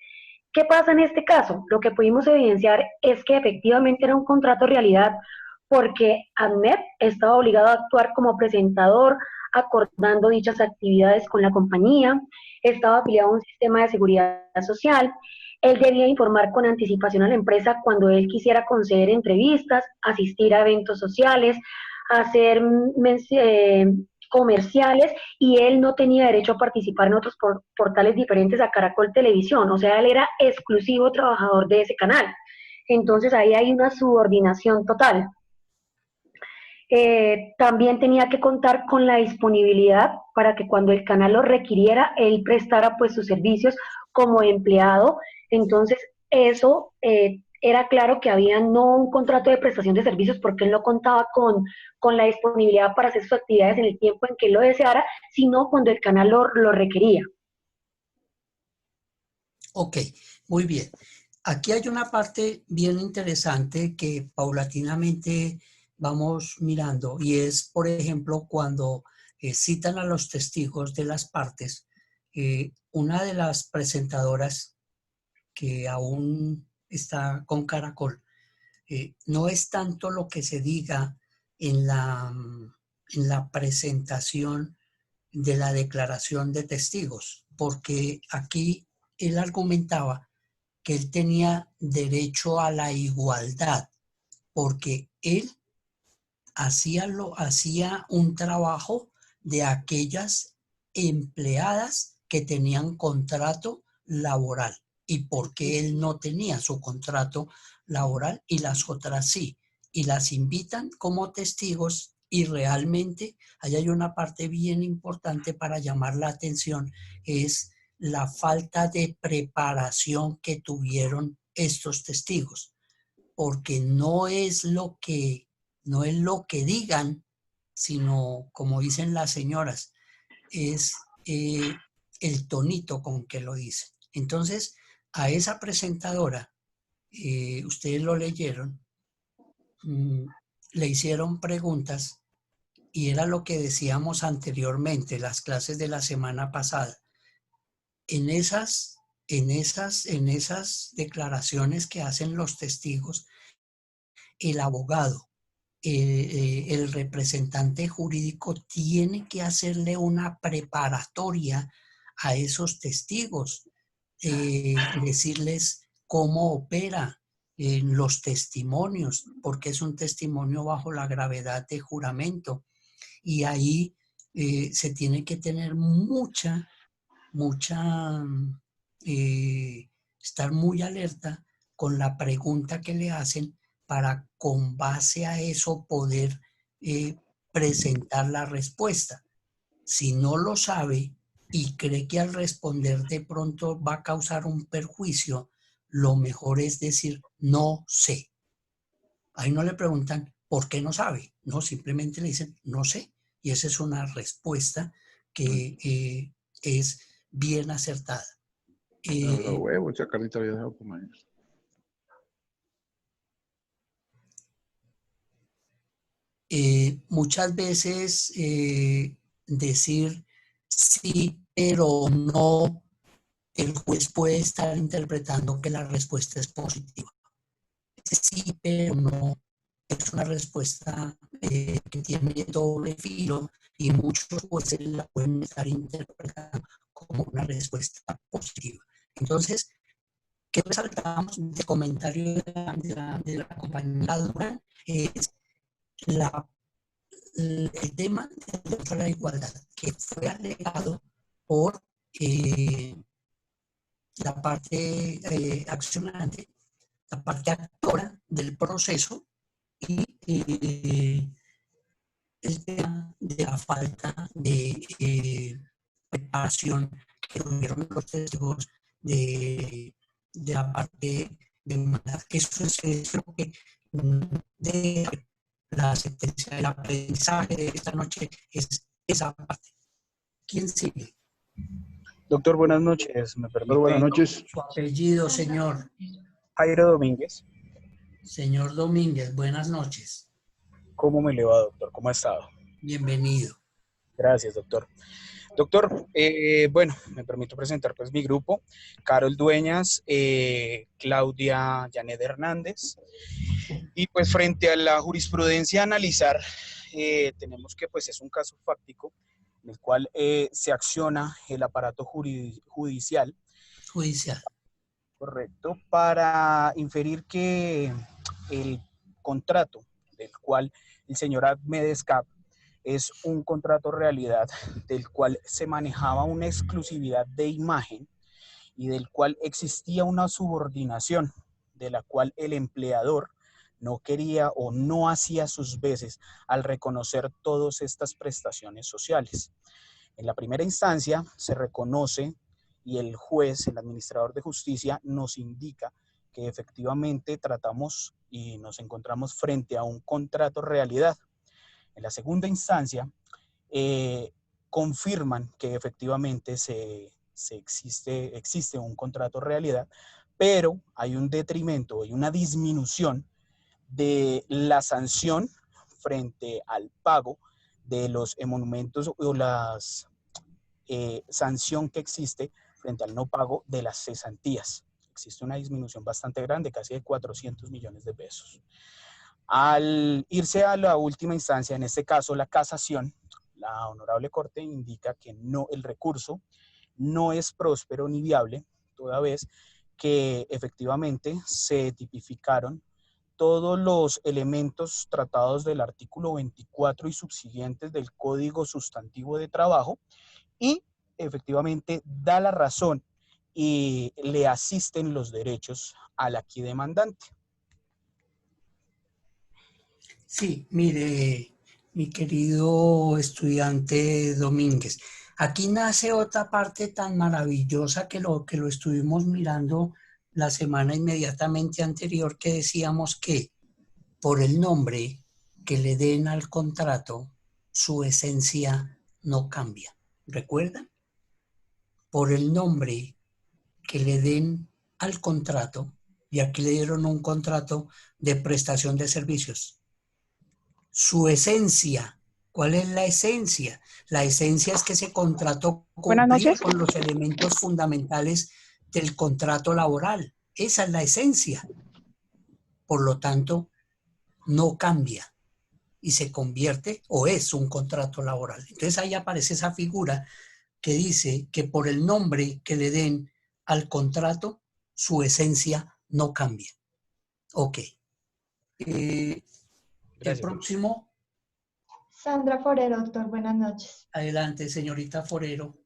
¿Qué pasa en este caso? Lo que pudimos evidenciar es que efectivamente era un contrato realidad porque ADMET estaba obligado a actuar como presentador, acordando dichas actividades con la compañía, estaba afiliado a un sistema de seguridad social, él debía informar con anticipación a la empresa cuando él quisiera conceder entrevistas, asistir a eventos sociales, hacer comerciales, y él no tenía derecho a participar en otros portales diferentes a Caracol Televisión, o sea, él era exclusivo trabajador de ese canal. Entonces ahí hay una subordinación total. También tenía que contar con la disponibilidad para que cuando el canal lo requiriera, él prestara pues sus servicios como empleado. Entonces eso era claro que había no un contrato de prestación de servicios porque él no contaba con la disponibilidad para hacer sus actividades en el tiempo en que él lo deseara, sino cuando el canal lo requería. Ok, muy bien. Aquí hay una parte bien interesante que paulatinamente vamos mirando, y es, por ejemplo, cuando citan a los testigos de las partes, una de las presentadoras que aún está con Caracol, no es tanto lo que se diga en la presentación de la declaración de testigos, porque aquí él argumentaba que él tenía derecho a la igualdad, porque él hacía un trabajo de aquellas empleadas que tenían contrato laboral y porque él no tenía su contrato laboral y las otras sí, y las invitan como testigos y realmente ahí hay una parte bien importante para llamar la atención, es la falta de preparación que tuvieron estos testigos, porque no es lo que digan, sino como dicen las señoras, es el tonito con que lo dicen. Entonces, a esa presentadora, ustedes lo leyeron, le hicieron preguntas y era lo que decíamos anteriormente, las clases de la semana pasada. En esas declaraciones que hacen los testigos, el abogado, el representante jurídico tiene que hacerle una preparatoria a esos testigos, decirles cómo opera los testimonios, porque es un testimonio bajo la gravedad de juramento. Y ahí se tiene que tener estar muy alerta con la pregunta que le hacen para con base a eso poder presentar la respuesta. Si no lo sabe y cree que al responder de pronto va a causar un perjuicio, lo mejor es decir, no sé. Ahí no le preguntan por qué no sabe, no, simplemente le dicen no sé. Y esa es una respuesta que es bien acertada. Los huevos, esa carnita había dejado comer. Muchas veces decir sí, pero no, el juez puede estar interpretando que la respuesta es positiva. Sí, pero no, es una respuesta que tiene doble filo y muchos jueces la pueden estar interpretando como una respuesta positiva. Entonces, ¿qué resaltamos del comentario de la compañera Durán? Es el tema de la igualdad, que fue alegado por la parte accionante, la parte actora del proceso y el tema de la falta de preparación que tuvieron los testigos de la parte de humanidad. Eso es lo que de la sentencia del aprendizaje de esta noche es esa parte. ¿Quién sigue? Doctor, buenas noches. ¿Me permite? Buenas noches. Su apellido, señor. Jairo Domínguez. Señor Domínguez, buenas noches. ¿Cómo me le va, doctor? ¿Cómo ha estado? Bienvenido. Gracias, doctor. Doctor, bueno, me permito presentar pues mi grupo. Carol Dueñas, Claudia Janet Hernández. Y pues frente a la jurisprudencia a analizar, tenemos que pues es un caso fáctico en el cual se acciona el aparato judicial. Correcto, para inferir que el contrato del cual el señor Ahmed Escaf es un contrato realidad del cual se manejaba una exclusividad de imagen y del cual existía una subordinación de la cual el empleador no quería o no hacía sus veces al reconocer todas estas prestaciones sociales. En la primera instancia se reconoce y el juez, el administrador de justicia, nos indica que efectivamente tratamos y nos encontramos frente a un contrato realidad. En la segunda instancia, confirman que efectivamente existe un contrato realidad, pero hay un detrimento y una disminución de la sanción frente al pago de los emolumentos o la sanción que existe frente al no pago de las cesantías. existe una disminución bastante grande, casi de 400 millones de pesos. Al irse a la última instancia, en este caso la casación, la Honorable Corte indica que no, el recurso no es próspero ni viable, toda vez que efectivamente se tipificaron todos los elementos tratados del artículo 24 y subsiguientes del Código Sustantivo de Trabajo y efectivamente da la razón y le asisten los derechos al aquí demandante. Sí, mire, mi querido estudiante Domínguez, aquí nace otra parte tan maravillosa que lo estuvimos mirando la semana inmediatamente anterior, que decíamos que por el nombre que le den al contrato, su esencia no cambia. ¿Recuerdan? Por el nombre que le den al contrato, y aquí le dieron un contrato de prestación de servicios. Su esencia, ¿cuál es la esencia? La esencia es que ese contrato cumplía con los elementos fundamentales del contrato laboral. Esa es la esencia. Por lo tanto, no cambia y se convierte o es un contrato laboral. Entonces ahí aparece esa figura que dice que por el nombre que le den al contrato, su esencia no cambia. Ok. El próximo. Sandra Forero, doctor, buenas noches. Adelante, señorita Forero.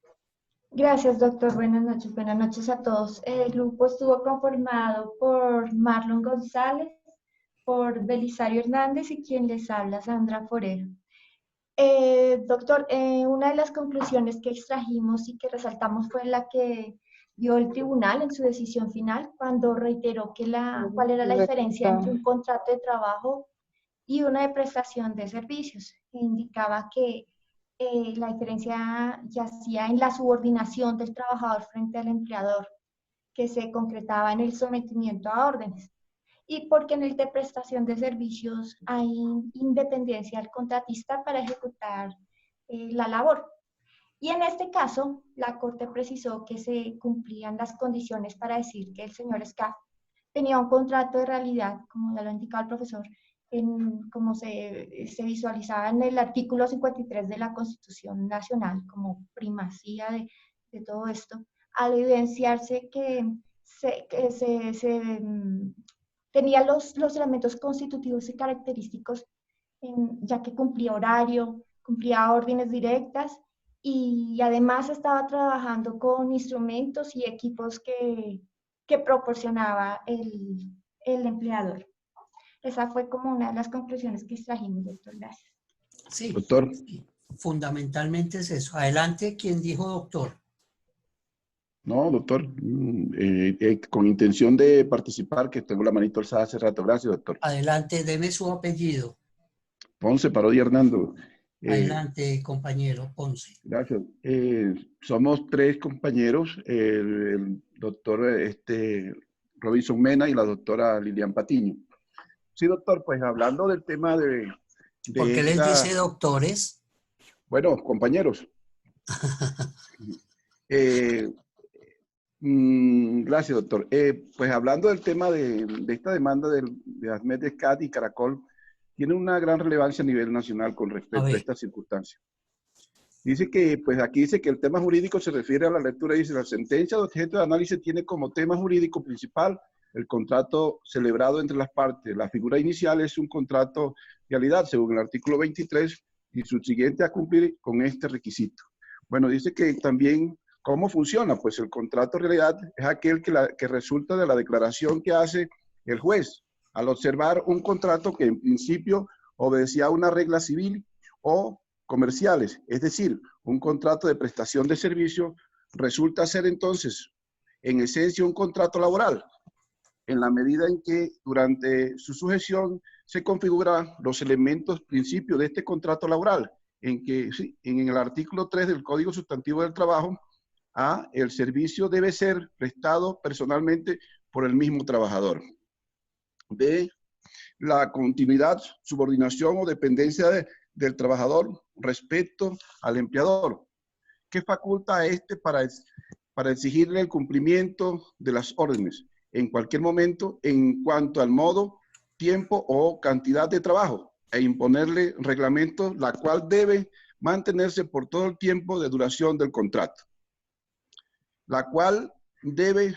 Gracias, doctor, buenas noches a todos. El grupo estuvo conformado por Marlon González, por Belisario Hernández y quien les habla, Sandra Forero. Doctor, una de las conclusiones que extrajimos y que resaltamos fue la que dio el tribunal en su decisión final, cuando reiteró que cuál era la diferencia entre un contrato de trabajo y una de prestación de servicios. Indicaba que la diferencia yacía en la subordinación del trabajador frente al empleador, que se concretaba en el sometimiento a órdenes, y porque en el de prestación de servicios hay independencia del contratista para ejecutar la labor. Y en este caso, la Corte precisó que se cumplían las condiciones para decir que el señor Scaff tenía un contrato de realidad, como ya lo ha indicado el profesor, como se visualizaba en el artículo 53 de la Constitución Nacional, como primacía de todo esto, al evidenciarse que tenía los elementos constitutivos y característicos, ya que cumplía horario, cumplía órdenes directas y además estaba trabajando con instrumentos y equipos que proporcionaba el empleador. Esa fue como una de las conclusiones que extrajimos, doctor. Gracias. Sí, doctor. Fundamentalmente es eso. Adelante, ¿quién dijo doctor? No, doctor, con intención de participar, que tengo la manito alzada hace rato. Gracias, doctor. Adelante, deme su apellido. Ponce Parodi Hernando. Adelante, compañero Ponce. Gracias. Somos tres compañeros, el doctor Robinson Mena y la doctora Lilian Patiño. Sí, doctor, pues hablando del tema de ¿Por qué les dice doctores? Bueno, compañeros. Gracias, doctor. Pues hablando del tema de esta demanda de Ahmed Escat y Caracol, tiene una gran relevancia a nivel nacional con respecto a estas circunstancias. Dice que, pues aquí dice que el tema jurídico se refiere a la lectura, dice, la sentencia de objeto de análisis tiene como tema jurídico principal el contrato celebrado entre las partes. La figura inicial es un contrato de realidad, según el artículo 23, y subsiguiente a cumplir con este requisito. Bueno, dice que también, ¿cómo funciona? Pues el contrato de realidad es aquel que resulta de la declaración que hace el juez al observar un contrato que en principio obedecía a una regla civil o comerciales, es decir, un contrato de prestación de servicio resulta ser entonces, en esencia, un contrato laboral, en la medida en que durante su sujeción se configuran los elementos, principios de este contrato laboral, en que sí, en el artículo 3 del Código Sustantivo del Trabajo, el servicio debe ser prestado personalmente por el mismo trabajador. B, la continuidad, subordinación o dependencia del trabajador respecto al empleador. ¿Qué faculta a este para exigirle el cumplimiento de las órdenes? en cualquier momento en cuanto al modo, tiempo o cantidad de trabajo e imponerle reglamentos, la cual debe mantenerse por todo el tiempo de duración del contrato, la cual debe,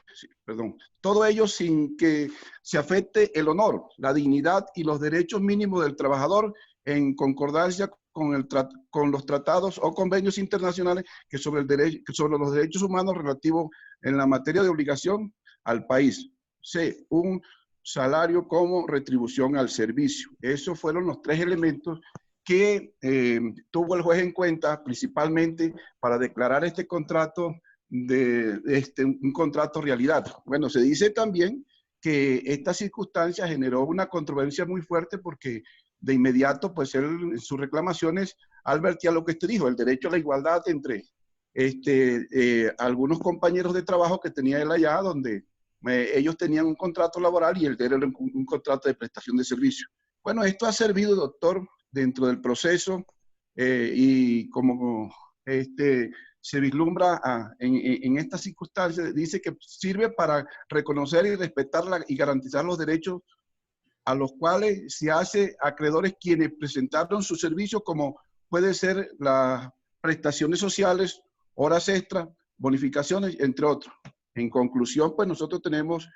todo ello sin que se afecte el honor, la dignidad y los derechos mínimos del trabajador en concordancia con los tratados o convenios internacionales sobre los derechos humanos relativos en la materia de obligación al país. C, un salario como retribución al servicio. Esos fueron los tres elementos que tuvo el juez en cuenta principalmente para declarar este contrato un contrato realidad. Bueno, se dice también que esta circunstancia generó una controversia muy fuerte porque de inmediato, pues él en sus reclamaciones advertía lo que usted dijo, el derecho a la igualdad entre algunos compañeros de trabajo que tenía él allá, donde ellos tenían un contrato laboral y él era un contrato de prestación de servicio. Bueno, esto ha servido, doctor, dentro del proceso y como se vislumbra en estas circunstancias, dice que sirve para reconocer y respetar y garantizar los derechos a los cuales se hace acreedores quienes presentaron su servicio, como puede ser las prestaciones sociales, horas extras, bonificaciones, entre otros. En conclusión, pues nosotros tenemos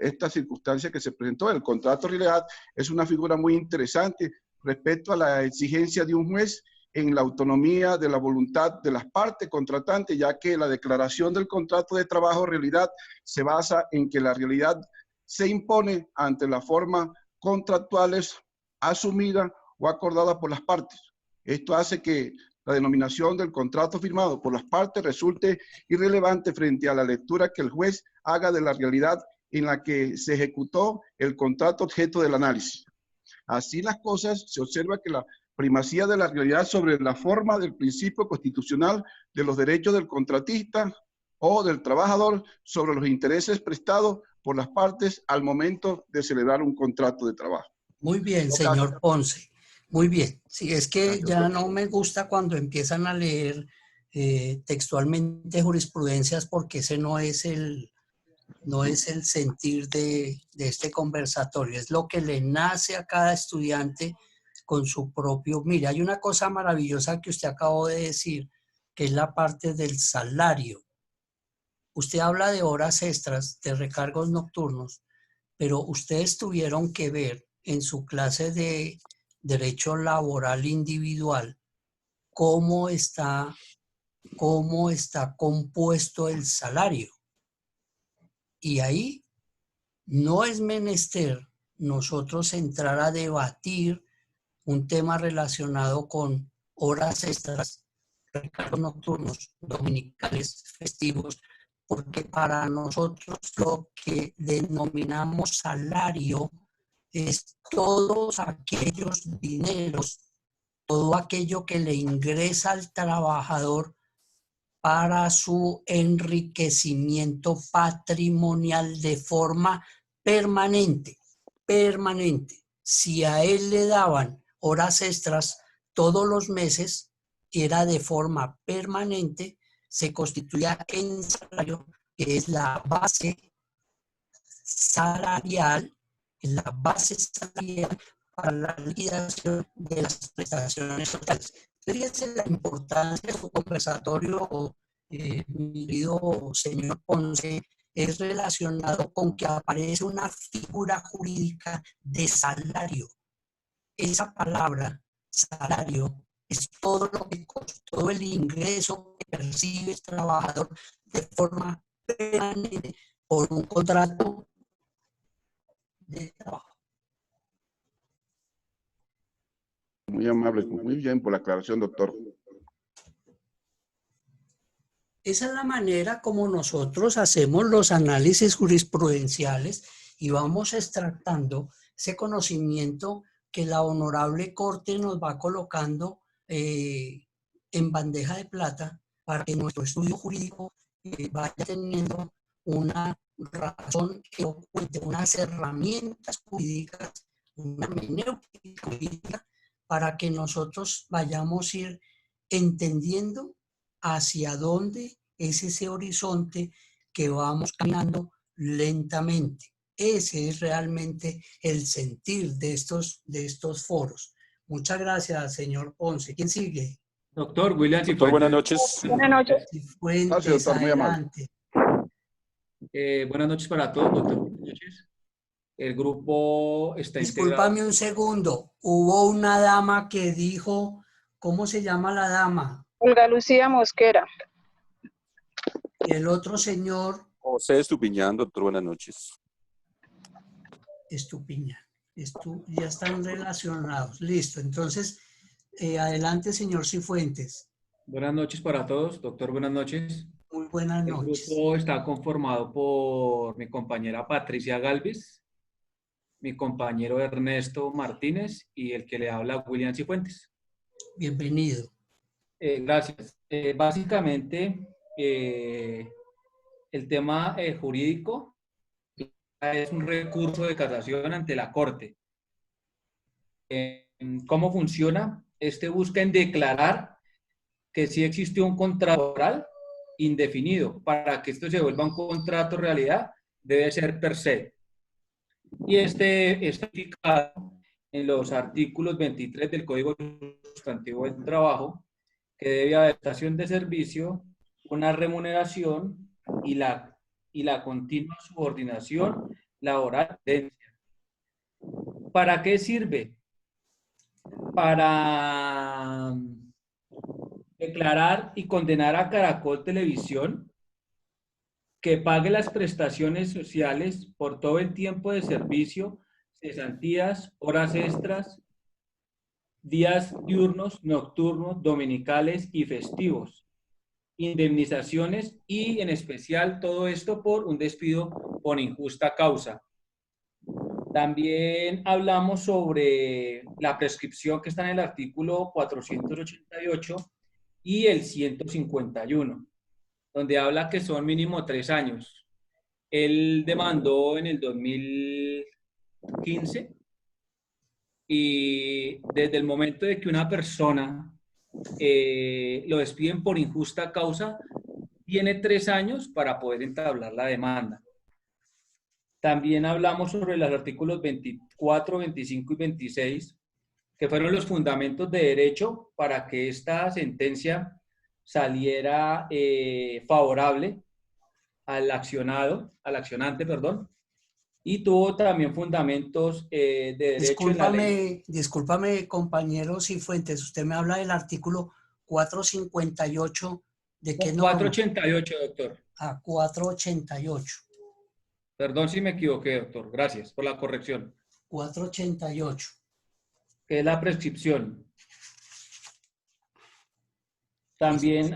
esta circunstancia que se presentó. El contrato de realidad es una figura muy interesante respecto a la exigencia de un juez en la autonomía de la voluntad de las partes contratantes, ya que la declaración del contrato de trabajo realidad se basa en que la realidad se impone ante las formas contractuales asumidas o acordadas por las partes. Esto hace que la denominación del contrato firmado por las partes resulte irrelevante frente a la lectura que el juez haga de la realidad en la que se ejecutó el contrato objeto del análisis. Así las cosas, se observa que la primacía de la realidad sobre la forma del principio constitucional de los derechos del contratista o del trabajador sobre los intereses prestados por las partes al momento de celebrar un contrato de trabajo. Muy bien, señor Ponce. Muy bien. Sí, es que ya no me gusta cuando empiezan a leer textualmente jurisprudencias, porque ese no es el sentir de este conversatorio. Es lo que le nace a cada estudiante con su propio... Mire, hay una cosa maravillosa que usted acabó de decir, que es la parte del salario. Usted habla de horas extras, de recargos nocturnos, pero ustedes tuvieron que ver en su clase de Derecho Laboral Individual cómo está compuesto el salario. Y ahí no es menester nosotros entrar a debatir un tema relacionado con horas extras, recargos nocturnos, dominicales, festivos, porque para nosotros lo que denominamos salario es todos aquellos dineros, todo aquello que le ingresa al trabajador para su enriquecimiento patrimonial de forma permanente. Si a él le daban horas extras todos los meses, era de forma permanente, se constituía en salario, que es la base salarial, para la liquidación de las prestaciones sociales. Fíjense la importancia de su conversatorio, mi querido señor Ponce, es relacionado con que aparece una figura jurídica de salario. Esa palabra, salario, es todo lo que todo el ingreso que percibe el trabajador de forma permanente por un contrato de trabajo. Muy amable, muy bien por la aclaración, doctor. Esa es la manera como nosotros hacemos los análisis jurisprudenciales y vamos extractando ese conocimiento que la Honorable Corte nos va colocando en bandeja de plata para que nuestro estudio jurídico vaya teniendo una razón elocuente, unas herramientas jurídicas, una hermenéutica jurídica, para que nosotros vayamos a ir entendiendo hacia dónde es ese horizonte que vamos caminando lentamente. Ese es realmente el sentir de estos foros. Muchas gracias, señor Ponce. ¿Quién sigue? Doctor William Doctor, Cifuentes. buenas noches. Buenas noches. Cifuentes, Gracias, doctor, muy amable. adelante. Buenas noches para todos, doctor. Buenas noches. El grupo está Discúlpame integrado. un segundo. Hubo una dama que dijo, ¿cómo se llama la dama? Olga Lucía Mosquera. Y el otro señor, José Estupiñán, doctor, buenas noches. Estupiñán. Ya están relacionados. Listo. Entonces, adelante, señor Cifuentes. Buenas noches para todos, doctor. Buenas noches. Muy buenas El noches. grupo está conformado por mi compañera Patricia Galvis, mi compañero Ernesto Martínez y el que le habla William Cifuentes. Bienvenido. Gracias. Básicamente, el tema jurídico es un recurso de casación ante la Corte. ¿Cómo funciona? Este busca en declarar que sí existió un contrato laboral indefinido. Para que esto se vuelva un contrato realidad, debe ser per se. Y este está fijado en los artículos 23 del Código Sustantivo del Trabajo, que debe haber prestación de servicio, una remuneración y la continua subordinación laboral. ¿Para qué sirve? Para declarar y condenar a Caracol Televisión que pague las prestaciones sociales por todo el tiempo de servicio, cesantías, horas extras, días diurnos, nocturnos, dominicales y festivos, indemnizaciones y en especial todo esto por un despido por injusta causa. También hablamos sobre la prescripción que está en el artículo 488 y el 151, donde habla que son mínimo 3 años. Él demandó en el 2015 y desde el momento de que una persona lo despiden por injusta causa, tiene 3 años para poder entablar la demanda. También hablamos sobre los artículos 24, 25 y 26, que fueron los fundamentos de derecho para que esta sentencia saliera favorable al accionante, perdón, y tuvo también fundamentos de derecho en la ley. Discúlpame, compañero Cifuentes, usted me habla del artículo 458, ¿de qué norma? 488, doctor. 488. Perdón si me equivoqué, doctor. Gracias por la corrección. 488. Que es la prescripción. También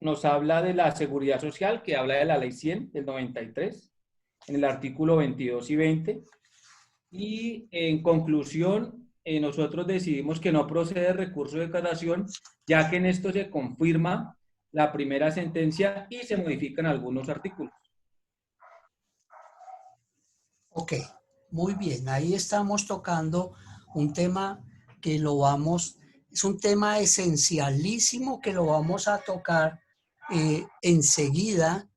nos habla de la seguridad social, que habla de la ley 100 del 93, en el artículo 22 y 20. Y en conclusión, nosotros decidimos que no procede recurso de casación, ya que en esto se confirma la primera sentencia y se modifican algunos artículos. Ok, muy bien. Ahí estamos tocando un tema que es un tema esencialísimo que lo vamos a tocar enseguida,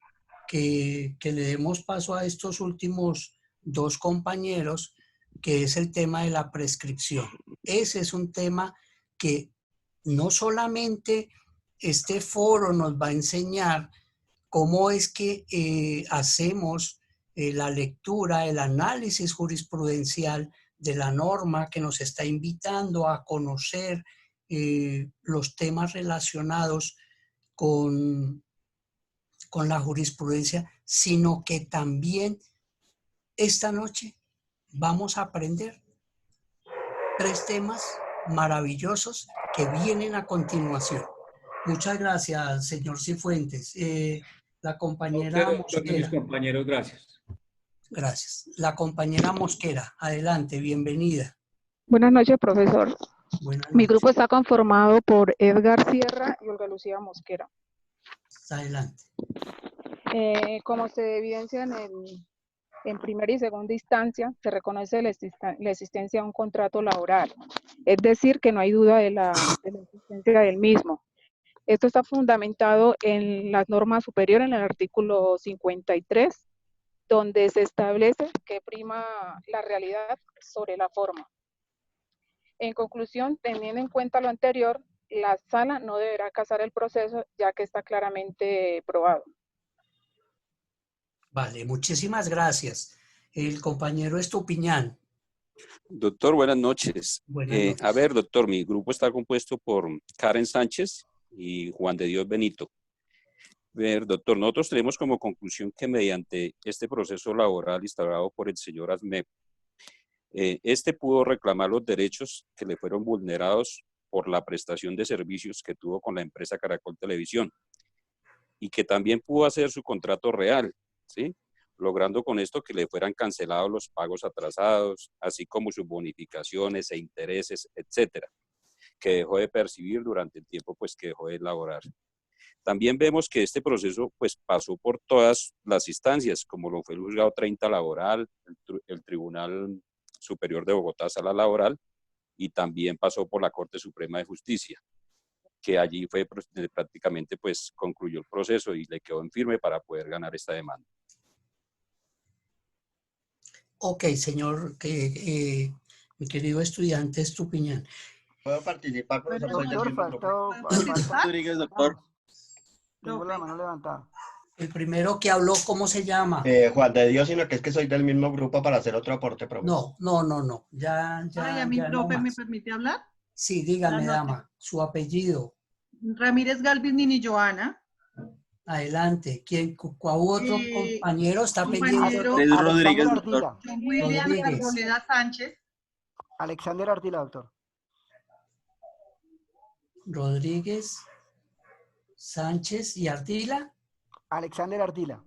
que le demos paso a estos últimos 2 compañeros, que es el tema de la prescripción. Ese es un tema que no solamente este foro nos va a enseñar cómo es que hacemos la lectura, el análisis jurisprudencial de la norma que nos está invitando a conocer los temas relacionados con la jurisprudencia, sino que también esta noche vamos a aprender 3 temas maravillosos que vienen a continuación. Muchas gracias, señor Cifuentes. La compañera Mosquera. Mis compañeros, gracias. Gracias. La compañera Mosquera, adelante, bienvenida. Buenas noches, profesor. Buenas Mi noches. grupo está conformado por Edgar Sierra y Olga Lucía Mosquera. Adelante. Como se evidencia en primera y segunda instancia, se reconoce la existencia de un contrato laboral, es decir, que no hay duda de la existencia del mismo. Esto está fundamentado en las normas superiores, en el artículo 53 donde se establece que prima la realidad sobre la forma. En conclusión, teniendo en cuenta lo anterior, la sala no deberá casar el proceso ya que está claramente probado. Vale, muchísimas gracias. El compañero Estupiñán. Doctor, buenas noches. Buenas noches. A ver, doctor, mi grupo está compuesto por Karen Sánchez y Juan de Dios Benito. A ver, doctor, nosotros tenemos como conclusión que mediante este proceso laboral instaurado por el señor Asmep, este pudo reclamar los derechos que le fueron vulnerados por la prestación de servicios que tuvo con la empresa Caracol Televisión y que también pudo hacer su contrato real, ¿sí? Logrando con esto que le fueran cancelados los pagos atrasados, así como sus bonificaciones e intereses, etcétera, que dejó de percibir durante el tiempo pues, que dejó de laborar. También vemos que este proceso pues, pasó por todas las instancias, como lo fue el Juzgado 30 Laboral, el Tribunal Superior de Bogotá, Sala Laboral, y también pasó por la Corte Suprema de Justicia, que allí fue prácticamente pues concluyó el proceso y le quedó en firme para poder ganar esta demanda. Ok, señor, mi querido estudiante Estupiñán. ¿Puedo participar, profesor? Soy del Doctor, mismo grupo. faltó. Rodríguez, doctor. Tengo la mano levantada. El primero que habló, ¿cómo se llama? Juan de Dios, sino que es que soy del mismo grupo para hacer otro aporte, profe. No. Ya mi no profe, ¿me más. permite hablar? Sí, dígame, Buenas noches. dama, su apellido. Ramírez Galvis Nini Joana. Adelante. ¿Cuál otro compañero está pendiente? Pedro Rodríguez, doctor. John William Arboleda Sánchez. Alexander Ardila, doctor. Rodríguez, Sánchez y Ardila. Alexander Ardila.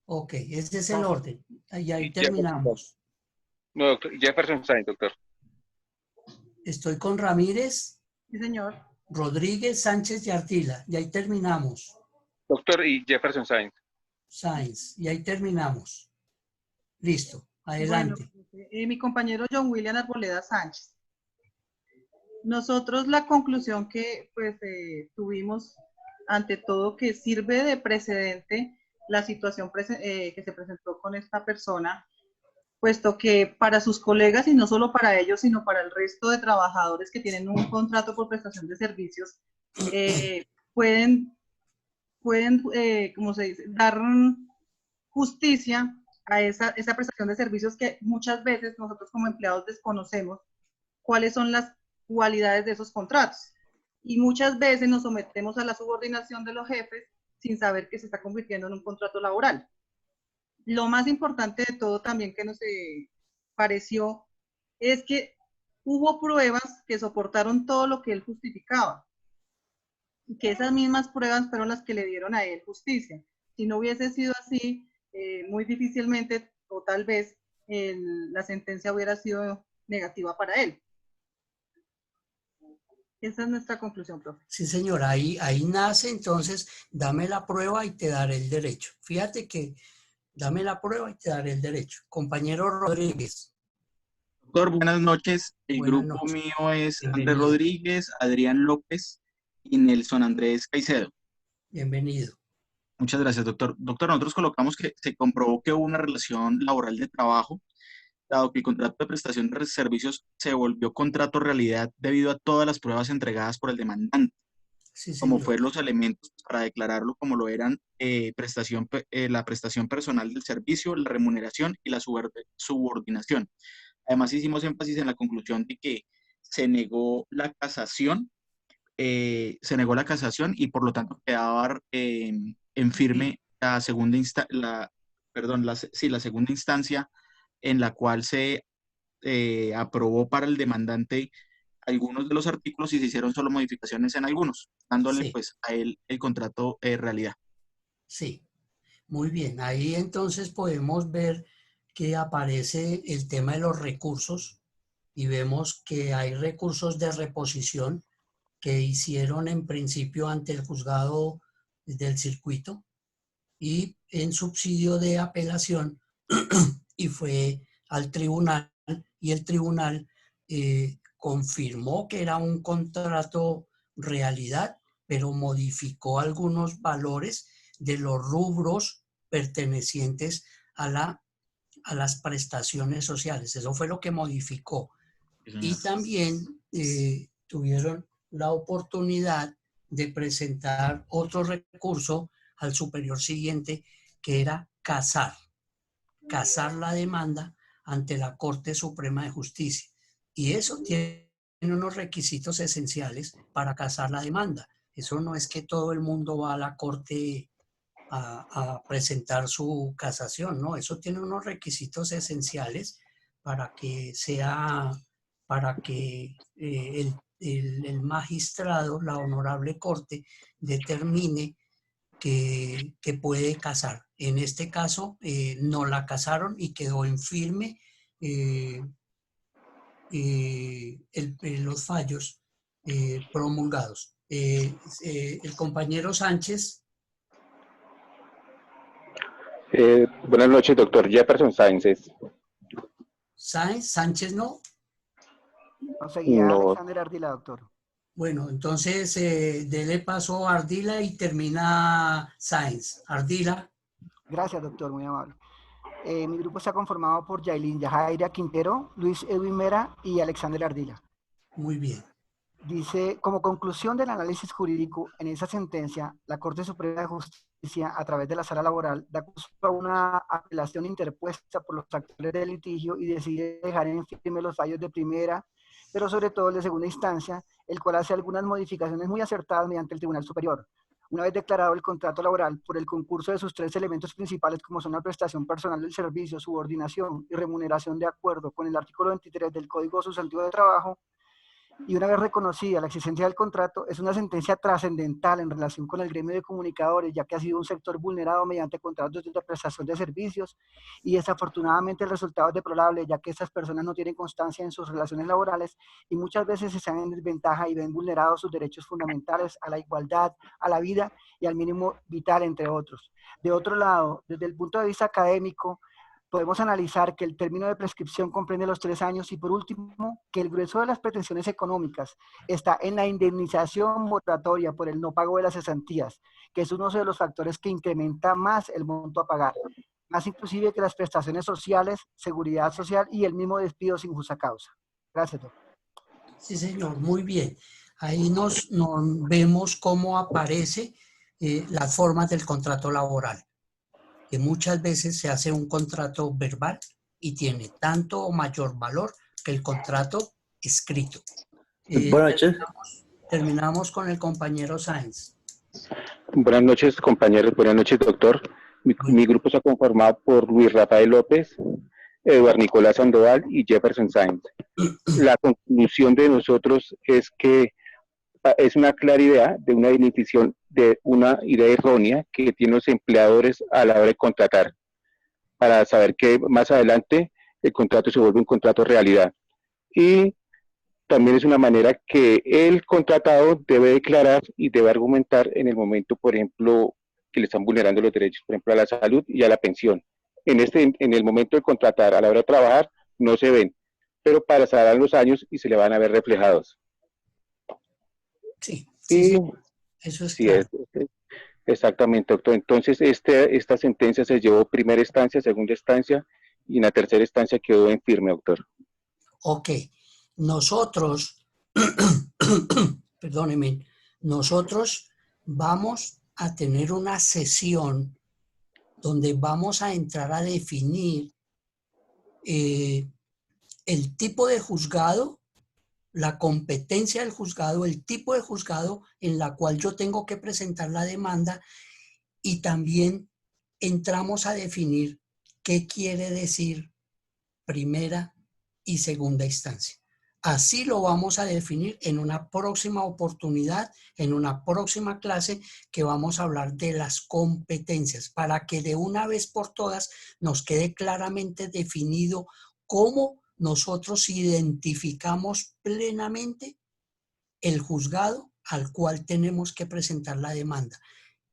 Ok, ese es el orden. Y ahí terminamos. No, doctor. Jefferson Sainz, doctor. Estoy con Ramírez. Sí, señor. Rodríguez, Sánchez y Ardila. Y ahí terminamos. Doctor, y Jefferson Sainz. Sainz. Y ahí terminamos. Listo. Adelante. Bueno, mi compañero John William Arboleda Sánchez. Nosotros la conclusión que pues tuvimos, ante todo, que sirve de precedente la situación que se presentó con esta persona, puesto que para sus colegas, y no solo para ellos, sino para el resto de trabajadores que tienen un contrato por prestación de servicios, pueden ¿cómo se dice?, dar justicia a esa prestación de servicios que muchas veces nosotros como empleados desconocemos cuáles son las cualidades de esos contratos. Y muchas veces nos sometemos a la subordinación de los jefes sin saber que se está convirtiendo en un contrato laboral. Lo más importante de todo también que nos pareció es que hubo pruebas que soportaron todo lo que él justificaba. Y que esas mismas pruebas fueron las que le dieron a él justicia. Si no hubiese sido así, muy difícilmente o tal vez la sentencia hubiera sido negativa para él. Esa es nuestra conclusión, profe. Sí, señora, ahí nace, entonces, dame la prueba y te daré el derecho. Fíjate que dame la prueba y te daré el derecho. Compañero Rodríguez. Doctor, buenas noches. El Buenas grupo noches. mío es Andrés Bienvenido. Rodríguez, Adrián López y Nelson Andrés Caicedo. Bienvenido. Muchas gracias, doctor. Doctor, nosotros colocamos que se comprobó que hubo una relación laboral de trabajo, dado que el contrato de prestación de servicios se volvió contrato realidad debido a todas las pruebas entregadas por el demandante, Sí, como señor. fueron los elementos para declararlo como lo eran la prestación personal del servicio, la remuneración y la subordinación. Además, hicimos énfasis en la conclusión de que se negó la casación, y por lo tanto quedaba en firme la segunda instancia en la cual se aprobó para el demandante algunos de los artículos y se hicieron solo modificaciones en algunos, dándole Sí. pues a él el contrato realidad. Sí, muy bien. Ahí entonces podemos ver que aparece el tema de los recursos y vemos que hay recursos de reposición que hicieron en principio ante el juzgado del circuito y en subsidio de apelación y fue al tribunal y el tribunal confirmó que era un contrato realidad, pero modificó algunos valores de los rubros pertenecientes a las prestaciones sociales. Eso fue lo que modificó. Y también tuvieron la oportunidad de presentar otro recurso al superior siguiente, que era casar la demanda ante la Corte Suprema de Justicia. Y eso tiene unos requisitos esenciales para casar la demanda. Eso no es que todo el mundo va a la Corte a presentar su casación, ¿no? Eso tiene unos requisitos esenciales para que el magistrado, la honorable Corte, determine que puede casar. En este caso, no la casaron y quedó en firme los fallos promulgados. El compañero Sánchez. Buenas noches, doctor Jefferson Sáenz. Sánchez no. No seguía Alexander Ardila, doctor. Bueno, entonces dele paso a Ardila y termina Sáenz. Ardila. Gracias, doctor, muy amable. Mi grupo está conformado por Yailin Yajaira Quintero, Luis Edwin Mera y Alexander Ardila. Muy bien. Dice, como conclusión del análisis jurídico, en esa sentencia, la Corte Suprema de Justicia, a través de la sala laboral, da curso a una apelación interpuesta por los actores del litigio y decide dejar en firme los fallos de primera, pero sobre todo el de segunda instancia, el cual hace algunas modificaciones muy acertadas mediante el Tribunal Superior. Una vez declarado el contrato laboral por el concurso de sus tres elementos principales, como son la prestación personal del servicio, subordinación y remuneración de acuerdo con el artículo 23 del Código Sustantivo de Trabajo, y una vez reconocida la existencia del contrato, es una sentencia trascendental en relación con el gremio de comunicadores, ya que ha sido un sector vulnerado mediante contratos de prestación de servicios, y desafortunadamente el resultado es deplorable, ya que estas personas no tienen constancia en sus relaciones laborales y muchas veces están en desventaja y ven vulnerados sus derechos fundamentales a la igualdad, a la vida y al mínimo vital, entre otros. De otro lado, desde el punto de vista académico, podemos analizar que el término de prescripción comprende los 3 años y, por último, que el grueso de las pretensiones económicas está en la indemnización moratoria por el no pago de las cesantías, que es uno de los factores que incrementa más el monto a pagar, más inclusive que las prestaciones sociales, seguridad social y el mismo despido sin justa causa. Gracias, doctor. Sí, señor, muy bien. Ahí nos vemos cómo aparece las formas del contrato laboral, que muchas veces se hace un contrato verbal y tiene tanto o mayor valor que el contrato escrito. Buenas noches. Terminamos con el compañero Sáenz. Buenas noches, compañeros. Buenas noches, doctor. Mi grupo está conformado por Luis Rafael López, Eduardo Nicolás Sandoval y Jefferson Sáenz. La conclusión de nosotros es que es una clara idea de una definición de una idea errónea que tienen los empleadores a la hora de contratar, para saber que más adelante el contrato se vuelve un contrato realidad. Y también es una manera que el contratado debe declarar y debe argumentar en el momento, por ejemplo, que le están vulnerando los derechos, por ejemplo, a la salud y a la pensión. En el momento de contratar, a la hora de trabajar, no se ven, pero pasarán los años y se le van a ver reflejados. Sí, eso es claro. Exactamente, doctor. Entonces, esta sentencia se llevó primera instancia, segunda instancia, y en la tercera instancia quedó en firme, doctor. Ok. Nosotros, perdónenme, nosotros vamos a tener una sesión donde vamos a entrar a definir el tipo de juzgado, la competencia del juzgado, el tipo de juzgado en la cual yo tengo que presentar la demanda, y también entramos a definir qué quiere decir primera y segunda instancia. Así lo vamos a definir en una próxima oportunidad, en una próxima clase, que vamos a hablar de las competencias, para que de una vez por todas nos quede claramente definido cómo nosotros identificamos plenamente el juzgado al cual tenemos que presentar la demanda.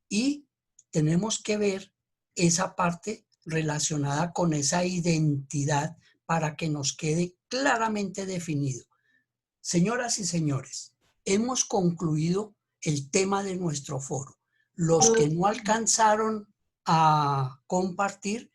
Y tenemos que ver esa parte relacionada con esa identidad para que nos quede claramente definido. Señoras y señores, hemos concluido el tema de nuestro foro. Los que no alcanzaron a compartir,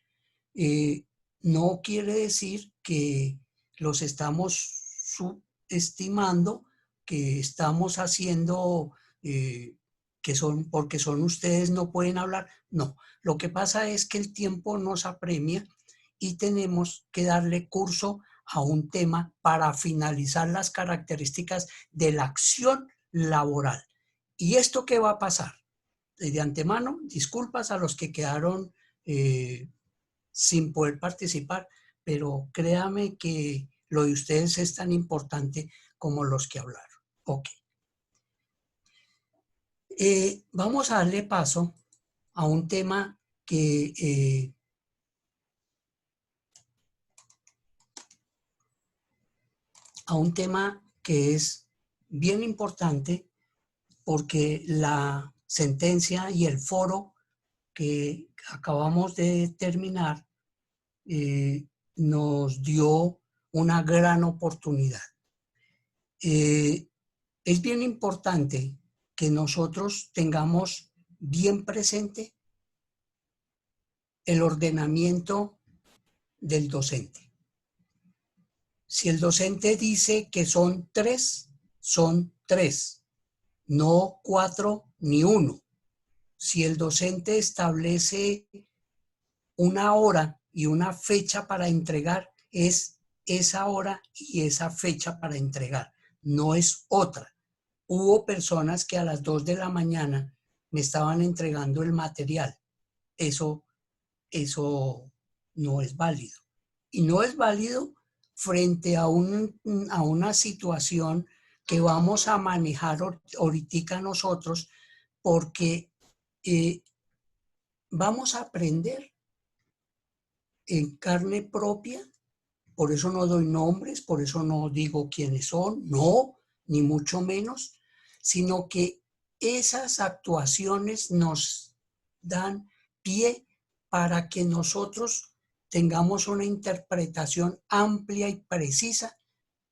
no quiere decir que los estamos subestimando, que estamos haciendo, que son, porque son ustedes no pueden hablar. No, lo que pasa es que el tiempo nos apremia y tenemos que darle curso a un tema para finalizar las características de la acción laboral. ¿Y esto qué va a pasar? De antemano, disculpas a los que quedaron sin poder participar, pero créame que lo de ustedes es tan importante como los que hablaron. Ok. Vamos a darle paso a un tema que es bien importante, porque la sentencia y el foro que acabamos de terminar nos dio una gran oportunidad. Es bien importante que nosotros tengamos bien presente el ordenamiento del docente. Si el docente dice que son 3, son 3, no 4 ni 1. Si el docente establece una hora y una fecha para entregar, es esa hora y esa fecha para entregar, no es otra. Hubo personas que a las 2 de la mañana me estaban entregando el material. Eso no es válido. Y no es válido frente a una situación que vamos a manejar ahorita nosotros, porque vamos a aprender en carne propia. Por eso no doy nombres, por eso no digo quiénes son, no, ni mucho menos, sino que esas actuaciones nos dan pie para que nosotros tengamos una interpretación amplia y precisa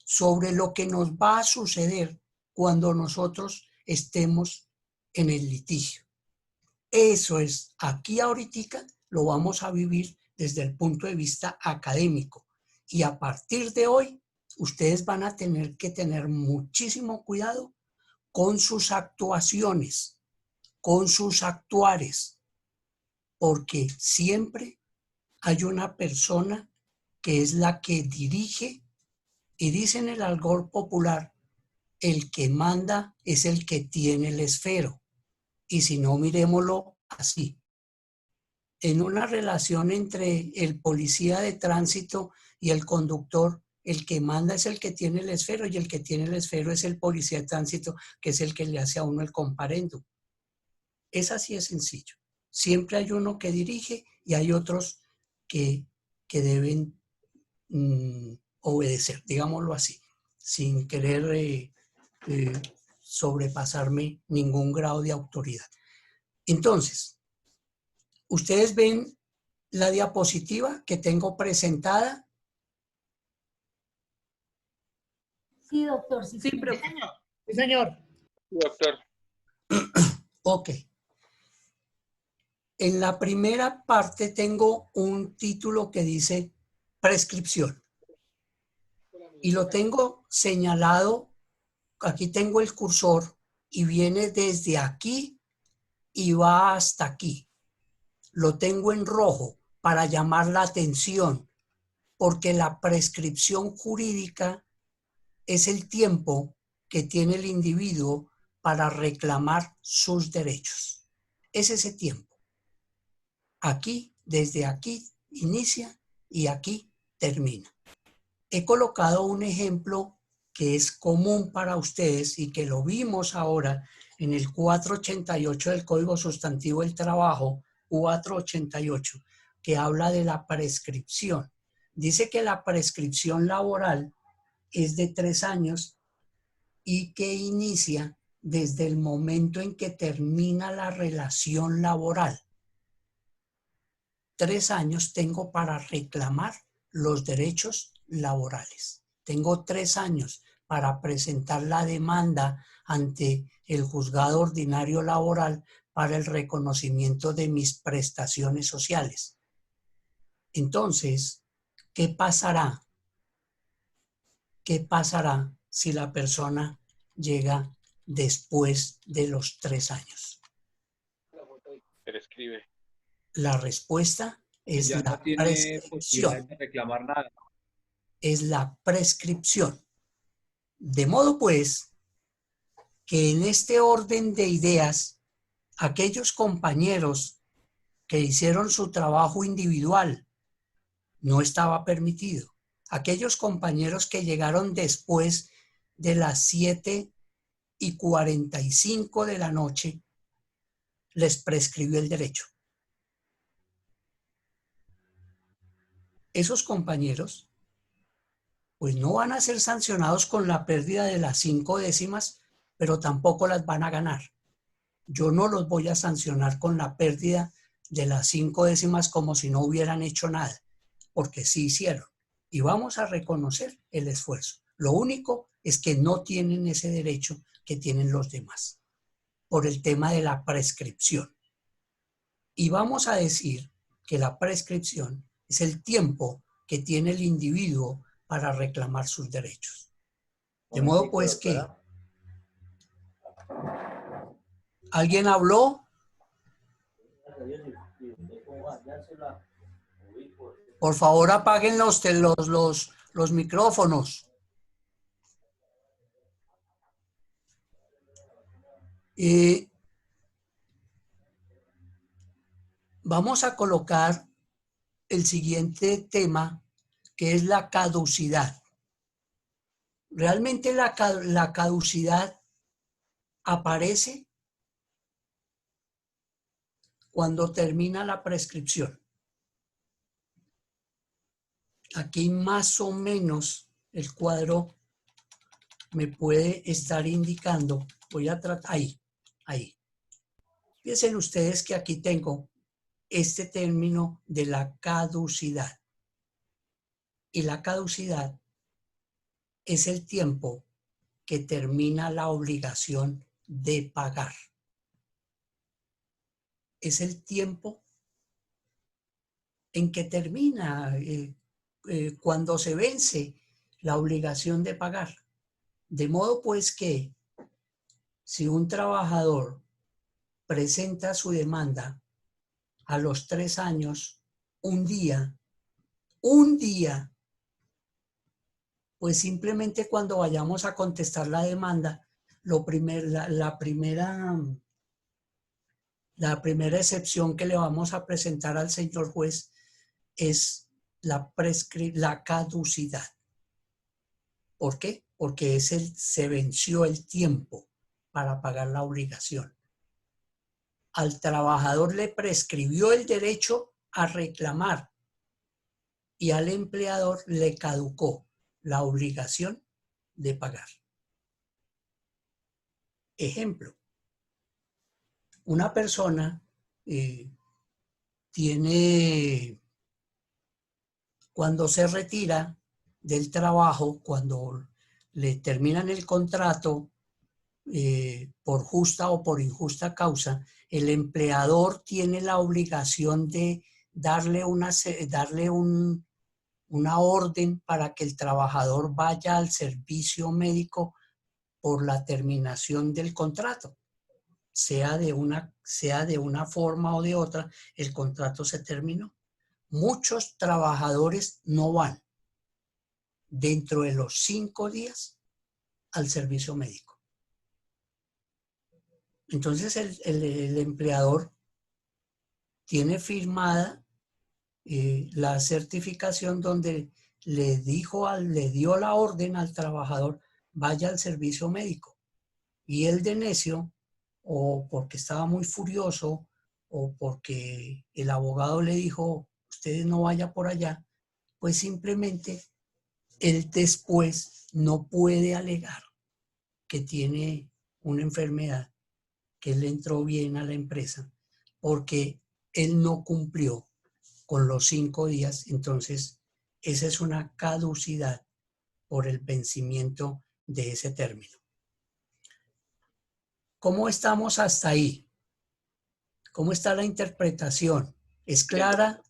sobre lo que nos va a suceder cuando nosotros estemos en el litigio. Eso es, aquí ahorita lo vamos a vivir desde el punto de vista académico. Y a partir de hoy, ustedes van a tener que tener muchísimo cuidado con sus actuaciones, con sus actuares, porque siempre hay una persona que es la que dirige, y dice en el argot popular, el que manda es el que tiene el esfero. Y si no, miremoslo así. En una relación entre el policía de tránsito y el conductor, el que manda es el que tiene el esfero, y el que tiene el esfero es el policía de tránsito, que es el que le hace a uno el comparendo. Es así de sencillo. Siempre hay uno que dirige y hay otros que deben obedecer, digámoslo así, sin querer sobrepasarme ningún grado de autoridad. Entonces, ustedes ven la diapositiva que tengo presentada. Sí, doctor. Sí, profe. Sí, señor. Sí, doctor. Ok. En la primera parte tengo un título que dice prescripción. Y lo tengo señalado, aquí tengo el cursor y viene desde aquí y va hasta aquí. Lo tengo en rojo para llamar la atención, porque la prescripción jurídica es el tiempo que tiene el individuo para reclamar sus derechos. Es ese tiempo. Aquí, desde aquí inicia y aquí termina. He colocado un ejemplo que es común para ustedes y que lo vimos ahora en el 488 del Código Sustantivo del Trabajo, 488, que habla de la prescripción. Dice que la prescripción laboral es de 3 años y que inicia desde el momento en que termina la relación laboral. 3 años tengo para reclamar los derechos laborales. Tengo 3 años para presentar la demanda ante el juzgado ordinario laboral para el reconocimiento de mis prestaciones sociales. Entonces, ¿qué pasará? ¿Qué pasará si la persona llega después de los 3 años? Prescribe. La respuesta es Ya no la tiene posibilidad prescripción. de reclamar nada. Es la prescripción. De modo pues que en este orden de ideas, aquellos compañeros que hicieron su trabajo individual no estaba permitido. Aquellos compañeros que llegaron después de las 7:45 de la noche, les prescribió el derecho. Esos compañeros pues no van a ser sancionados con la pérdida de las 5 décimas, pero tampoco las van a ganar. Yo no los voy a sancionar con la pérdida de las 5 décimas como si no hubieran hecho nada, porque sí hicieron. Y vamos a reconocer el esfuerzo. Lo único es que no tienen ese derecho que tienen los demás, por el tema de la prescripción. Y vamos a decir que la prescripción es el tiempo que tiene el individuo para reclamar sus derechos. De modo pues que... ¿Alguien habló? Por favor, apaguen los micrófonos. Vamos a colocar el siguiente tema, que es la caducidad. Realmente la caducidad aparece cuando termina la prescripción. Aquí más o menos el cuadro me puede estar indicando, voy a tratar, ahí. Piensen ustedes que aquí tengo este término de la caducidad. Y la caducidad es el tiempo que termina la obligación de pagar. Es el tiempo en que termina, cuando se vence la obligación de pagar. De modo pues que si un trabajador presenta su demanda a los 3 años, un día, pues simplemente cuando vayamos a contestar la demanda, la primera excepción que le vamos a presentar al señor juez es la caducidad. ¿Por qué? Porque se venció el tiempo para pagar la obligación. Al trabajador le prescribió el derecho a reclamar y al empleador le caducó la obligación de pagar. Ejemplo, una persona cuando se retira del trabajo, cuando le terminan el contrato por justa o por injusta causa, el empleador tiene la obligación de darle una orden para que el trabajador vaya al servicio médico por la terminación del contrato. Sea de una forma o de otra, el contrato se terminó. Muchos trabajadores no van dentro de los 5 días al servicio médico. Entonces el empleador tiene firmada la certificación donde le dio la orden al trabajador, vaya al servicio médico. Y él de necio, o porque estaba muy furioso, o porque el abogado le dijo, usted no vaya por allá, pues simplemente él después no puede alegar que tiene una enfermedad, que él entró bien a la empresa, porque él no cumplió con los 5 días. Entonces, esa es una caducidad por el vencimiento de ese término. ¿Cómo estamos hasta ahí? ¿Cómo está la interpretación? ¿Es clara?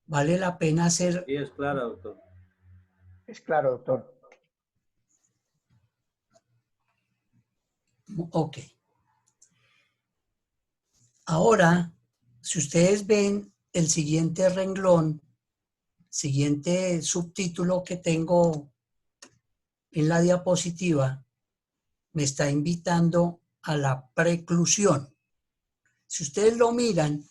Vale la pena hacer... Sí, es claro, doctor. Es claro, doctor. Ok. Ahora, si ustedes ven el siguiente renglón, siguiente subtítulo que tengo en la diapositiva, me está invitando a la preclusión. Si ustedes lo miran,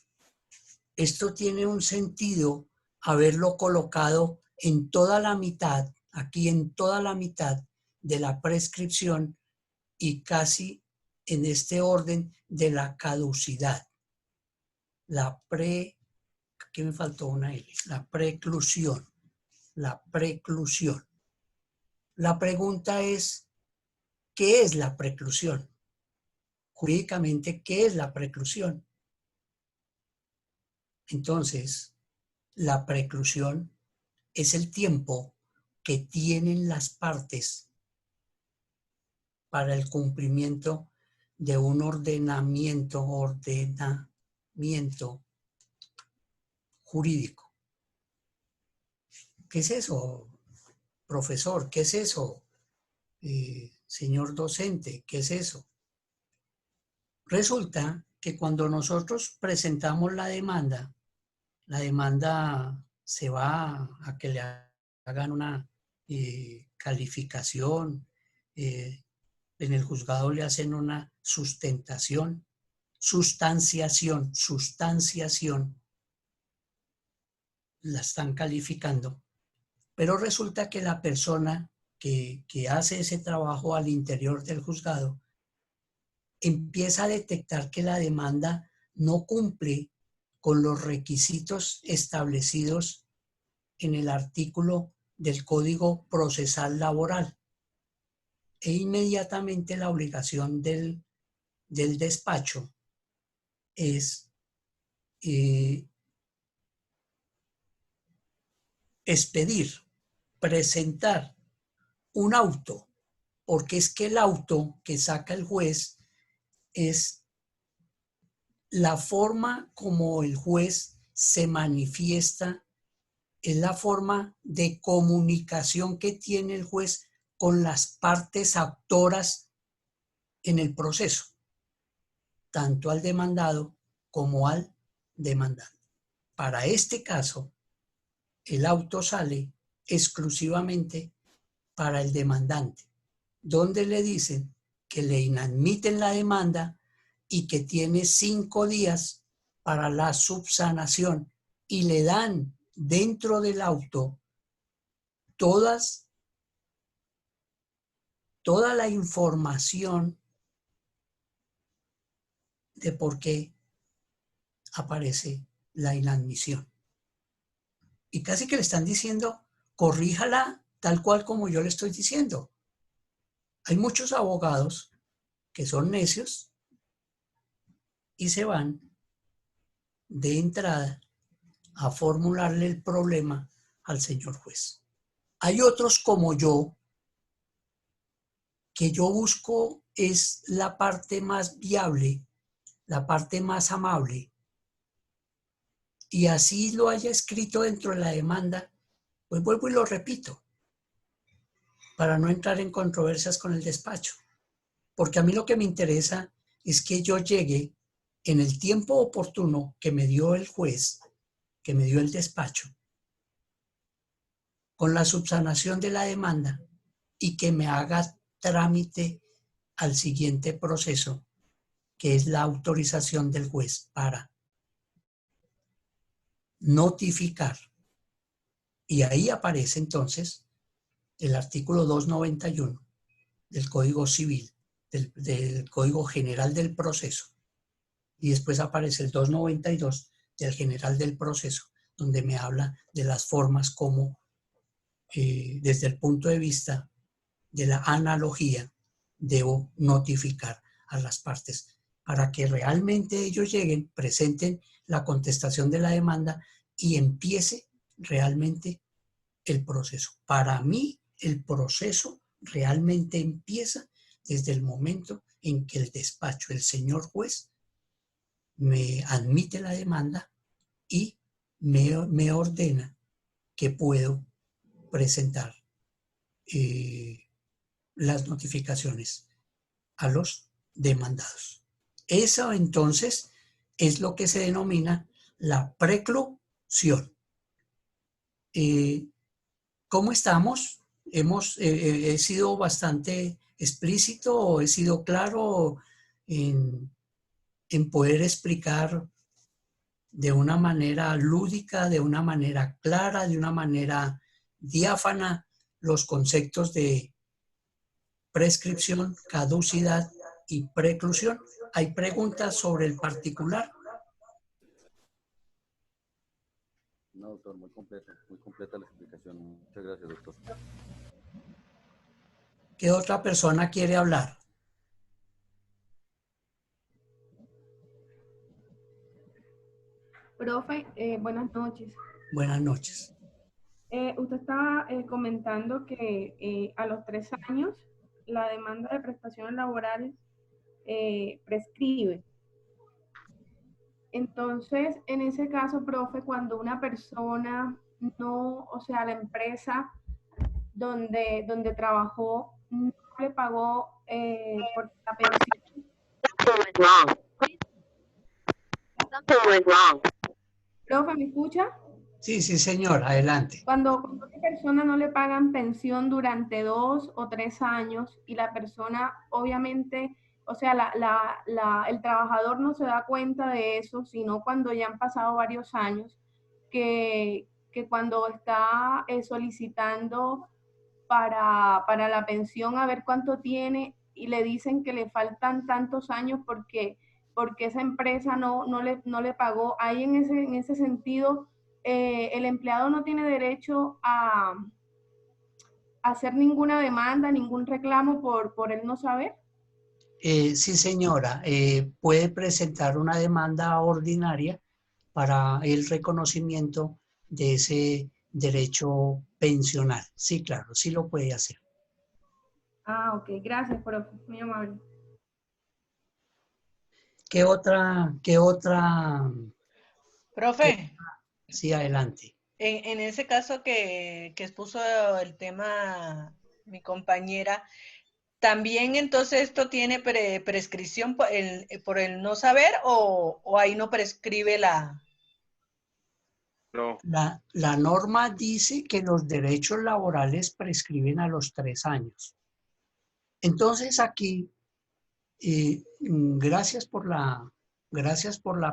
esto tiene un sentido haberlo colocado en toda la mitad, aquí en toda la mitad de la prescripción y casi en este orden de la caducidad. Aquí me faltó una L, la preclusión. La preclusión. La pregunta es, ¿qué es la preclusión? Jurídicamente, ¿qué es la preclusión? Entonces, la preclusión es el tiempo que tienen las partes para el cumplimiento de un ordenamiento jurídico. ¿Qué es eso, profesor? ¿Qué es eso, señor docente? ¿Qué es eso? Resulta que cuando nosotros presentamos la demanda se va a que le hagan una calificación, en el juzgado le hacen una sustanciación, la están calificando, pero resulta que la persona que hace ese trabajo al interior del juzgado empieza a detectar que la demanda no cumple con los requisitos establecidos en el artículo del Código Procesal Laboral. E inmediatamente la obligación del despacho es expedir, presentar un auto, porque es que el auto que saca el juez es la forma como el juez se manifiesta, es la forma de comunicación que tiene el juez con las partes actoras en el proceso, tanto al demandado como al demandante. Para este caso, el auto sale exclusivamente para el demandante, donde le dicen que le inadmiten la demanda y que tiene 5 días para la subsanación y le dan dentro del auto toda la información de por qué aparece la inadmisión. Y casi que le están diciendo, corríjala tal cual como yo le estoy diciendo. Hay muchos abogados que son necios y se van de entrada a formularle el problema al señor juez. Hay otros como yo, que yo busco es la parte más viable, la parte más amable, y así lo haya escrito dentro de la demanda, pues vuelvo y lo repito, para no entrar en controversias con el despacho. Porque a mí lo que me interesa es que yo llegue en el tiempo oportuno que me dio el juez, que me dio el despacho, con la subsanación de la demanda y que me haga trámite al siguiente proceso, que es la autorización del juez para notificar. Y ahí aparece entonces el artículo 291 del Código Civil, del Código General del Proceso. Y después aparece el 292 del General del Proceso, donde me habla de las formas como, desde el punto de vista de la analogía, debo notificar a las partes para que realmente ellos lleguen, presenten la contestación de la demanda y empiece realmente el proceso. Para mí, el proceso realmente empieza desde el momento en que el despacho, el señor juez, me admite la demanda y me ordena que puedo presentar las notificaciones a los demandados. Eso entonces es lo que se denomina la preclusión. ¿Cómo estamos? He sido bastante explícito o he sido claro en poder explicar de una manera lúdica, de una manera clara, de una manera diáfana los conceptos de prescripción, caducidad y preclusión. ¿Hay preguntas sobre el particular? No, doctor, muy completa la explicación. Muchas gracias, doctor. ¿Qué otra persona quiere hablar? Profe, buenas noches. Buenas noches. Usted estaba comentando que a los 3 años la demanda de prestaciones laborales prescribe. Entonces, en ese caso, profe, cuando una persona no, o sea, la empresa donde trabajó no le pagó por la pensión. Profe, ¿me escucha? Sí, sí, señor, adelante. Cuando a una persona no le pagan pensión durante 2 o 3 años y la persona obviamente, o sea, el trabajador no se da cuenta de eso, sino cuando ya han pasado varios años, que cuando está solicitando para la pensión a ver cuánto tiene y le dicen que le faltan tantos años porque esa empresa no le pagó. Ahí en ese sentido, el empleado no tiene derecho a hacer ninguna demanda, ningún reclamo por él no saber. Sí, señora, puede presentar una demanda ordinaria para el reconocimiento de ese derecho pensional. Sí, claro, sí lo puede hacer. Ah, ok, gracias, profe, muy amable. ¿Qué otra? Profe. Sí, adelante. En ese caso que expuso el tema mi compañera, ¿también entonces esto tiene prescripción por el no saber o ahí no prescribe la...? No. La norma dice que los derechos laborales prescriben a los 3 años. Entonces aquí, gracias por la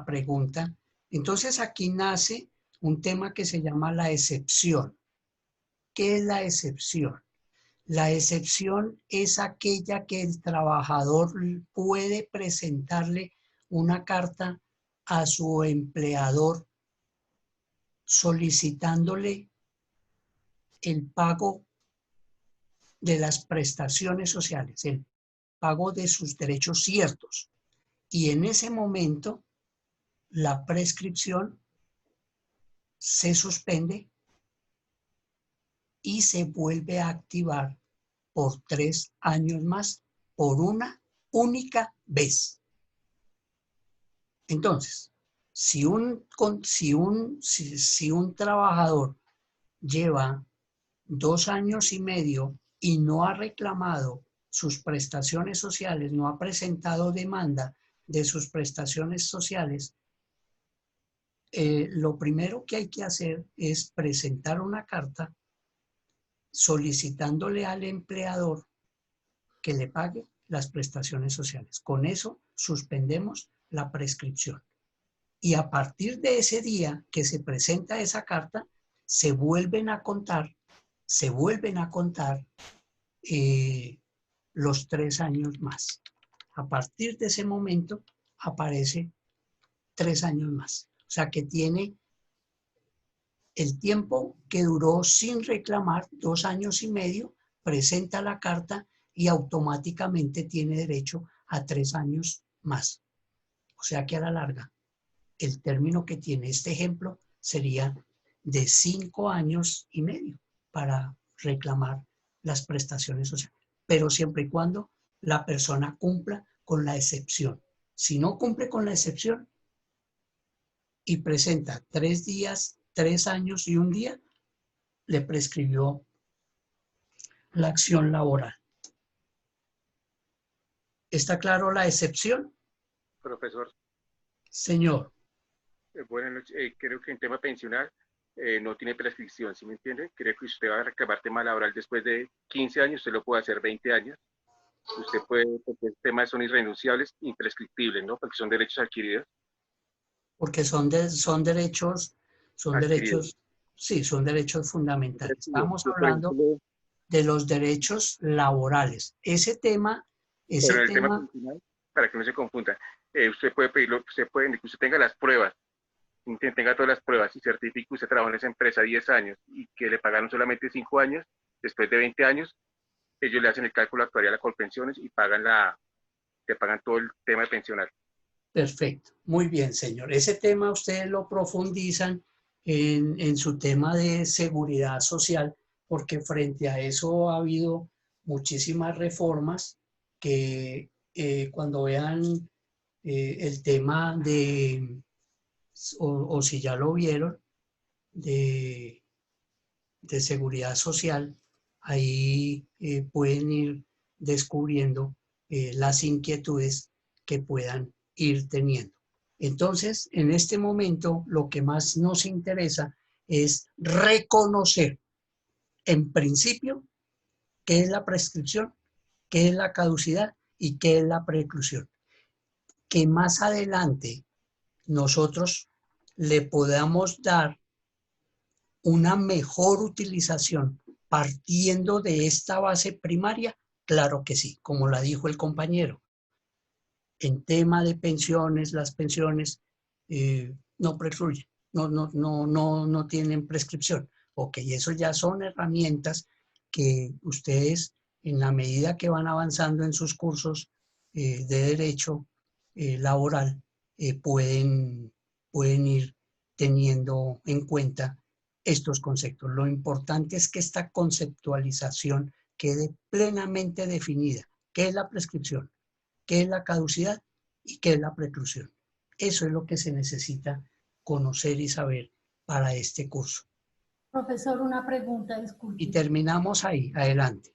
pregunta. Entonces aquí nace un tema que se llama la excepción. ¿Qué es la excepción? La excepción es aquella que el trabajador puede presentarle una carta a su empleador solicitándole el pago de las prestaciones sociales, el pago de sus derechos ciertos. Y en ese momento, la prescripción se suspende y se vuelve a activar por 3 años más, por una única vez. Entonces, si un trabajador lleva 2 años y medio y no ha reclamado sus prestaciones sociales, no ha presentado demanda de sus prestaciones sociales, lo primero que hay que hacer es presentar una carta solicitándole al empleador que le pague las prestaciones sociales. Con eso suspendemos la prescripción. Y a partir de ese día que se presenta esa carta, se vuelven a contar los 3 años más. A partir de ese momento aparece 3 años más. O sea que tiene el tiempo que duró sin reclamar, 2 años y medio, presenta la carta y automáticamente tiene derecho a 3 años más. O sea que a la larga, el término que tiene este ejemplo sería de 5 años y medio para reclamar las prestaciones sociales, pero siempre y cuando la persona cumpla con la excepción. Si no cumple con la excepción, y presenta 3 días, 3 años y 1 día, le prescribió la acción laboral. ¿Está claro la excepción? Profesor, Señor. buenas noches. Creo que en tema pensional no tiene prescripción, ¿sí me entiende? Creo que usted va a reclamar tema laboral después de 15 años, usted lo puede hacer 20 años. Usted puede, porque los temas son irrenunciables, imprescriptibles, ¿no? Porque son derechos adquiridos. Porque son derechos, sí, son derechos fundamentales. Estamos hablando de los derechos laborales. Ese tema, Pero el tema pensional, para que no se confunda, usted puede pedirlo, usted puede, que usted tenga las pruebas, tenga todas las pruebas y certifique que usted trabajó en esa empresa 10 años y que le pagaron solamente 5 años, después de 20 años, ellos le hacen el cálculo actuarial a Colpensiones y te pagan todo el tema de pensional. Perfecto, muy bien, señor. Ese tema ustedes lo profundizan en su tema de seguridad social, porque frente a eso ha habido muchísimas reformas que cuando vean el tema de, o si ya lo vieron, de seguridad social, ahí pueden ir descubriendo las inquietudes que puedan ir teniendo. Entonces, en este momento, lo que más nos interesa es reconocer, en principio, qué es la prescripción, qué es la caducidad y qué es la preclusión. Que más adelante nosotros le podamos dar una mejor utilización partiendo de esta base primaria, claro que sí, como la dijo el compañero. En tema de pensiones, las pensiones no precluyen, no tienen prescripción. Ok, eso ya son herramientas que ustedes, en la medida que van avanzando en sus cursos de derecho laboral, pueden ir teniendo en cuenta estos conceptos. Lo importante es que esta conceptualización quede plenamente definida. ¿Qué es la prescripción? ¿Qué es la caducidad? ¿Y qué es la preclusión? Eso es lo que se necesita conocer y saber para este curso. Profesor, una pregunta, disculpe. Y terminamos ahí, adelante.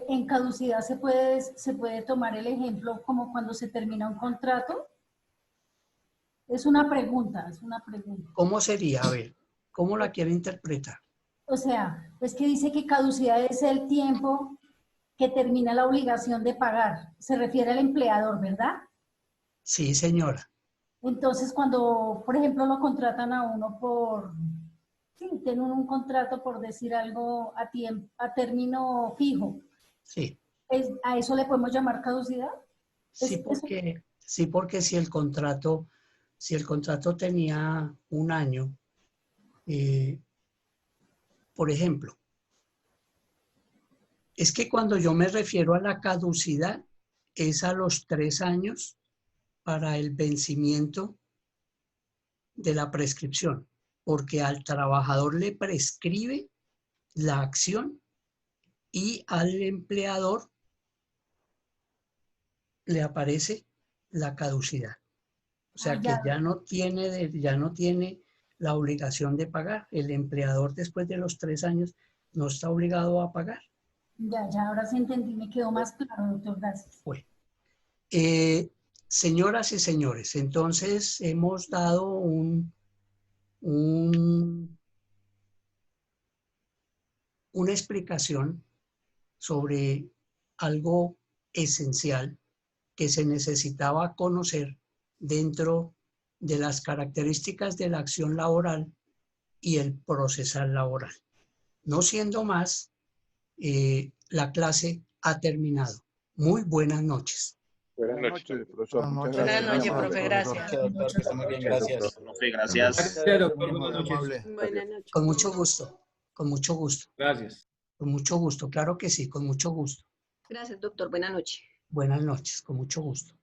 En caducidad se puede tomar el ejemplo como cuando se termina un contrato. Es una pregunta, ¿Cómo sería? A ver, ¿cómo la quiere interpretar? O sea, es que dice que caducidad es el tiempo que termina la obligación de pagar. Se refiere al empleador, ¿verdad? Sí, señora. Entonces, cuando, por ejemplo, lo contratan a uno sí, tienen un contrato, por decir algo, a término fijo. Sí. ¿A eso le podemos llamar caducidad? Sí, porque si el contrato tenía 1 año, por ejemplo, es que cuando yo me refiero a la caducidad, es a los 3 años para el vencimiento de la prescripción, porque al trabajador le prescribe la acción y al empleador le aparece la caducidad. O sea que ya no tiene la obligación de pagar. El empleador después de los 3 años no está obligado a pagar. Ya, ahora sí entendí, me quedó más claro, doctor, gracias. Bueno, señoras y señores, entonces hemos dado una explicación sobre algo esencial que se necesitaba conocer dentro de las características de la acción laboral y el procesal laboral. No siendo más, la clase ha terminado. Muy buenas noches. Buenas noches, profesor. Buenas noches, profe, gracias. Doctor, que esté muy bien, gracias. Profe, gracias. Gracias, doctor. Buenas noches. Buenas noches. Con mucho gusto, con mucho gusto. Gracias. Con mucho gusto, claro que sí, con mucho gusto. Gracias, doctor. Buenas noches. Buenas noches, con mucho gusto.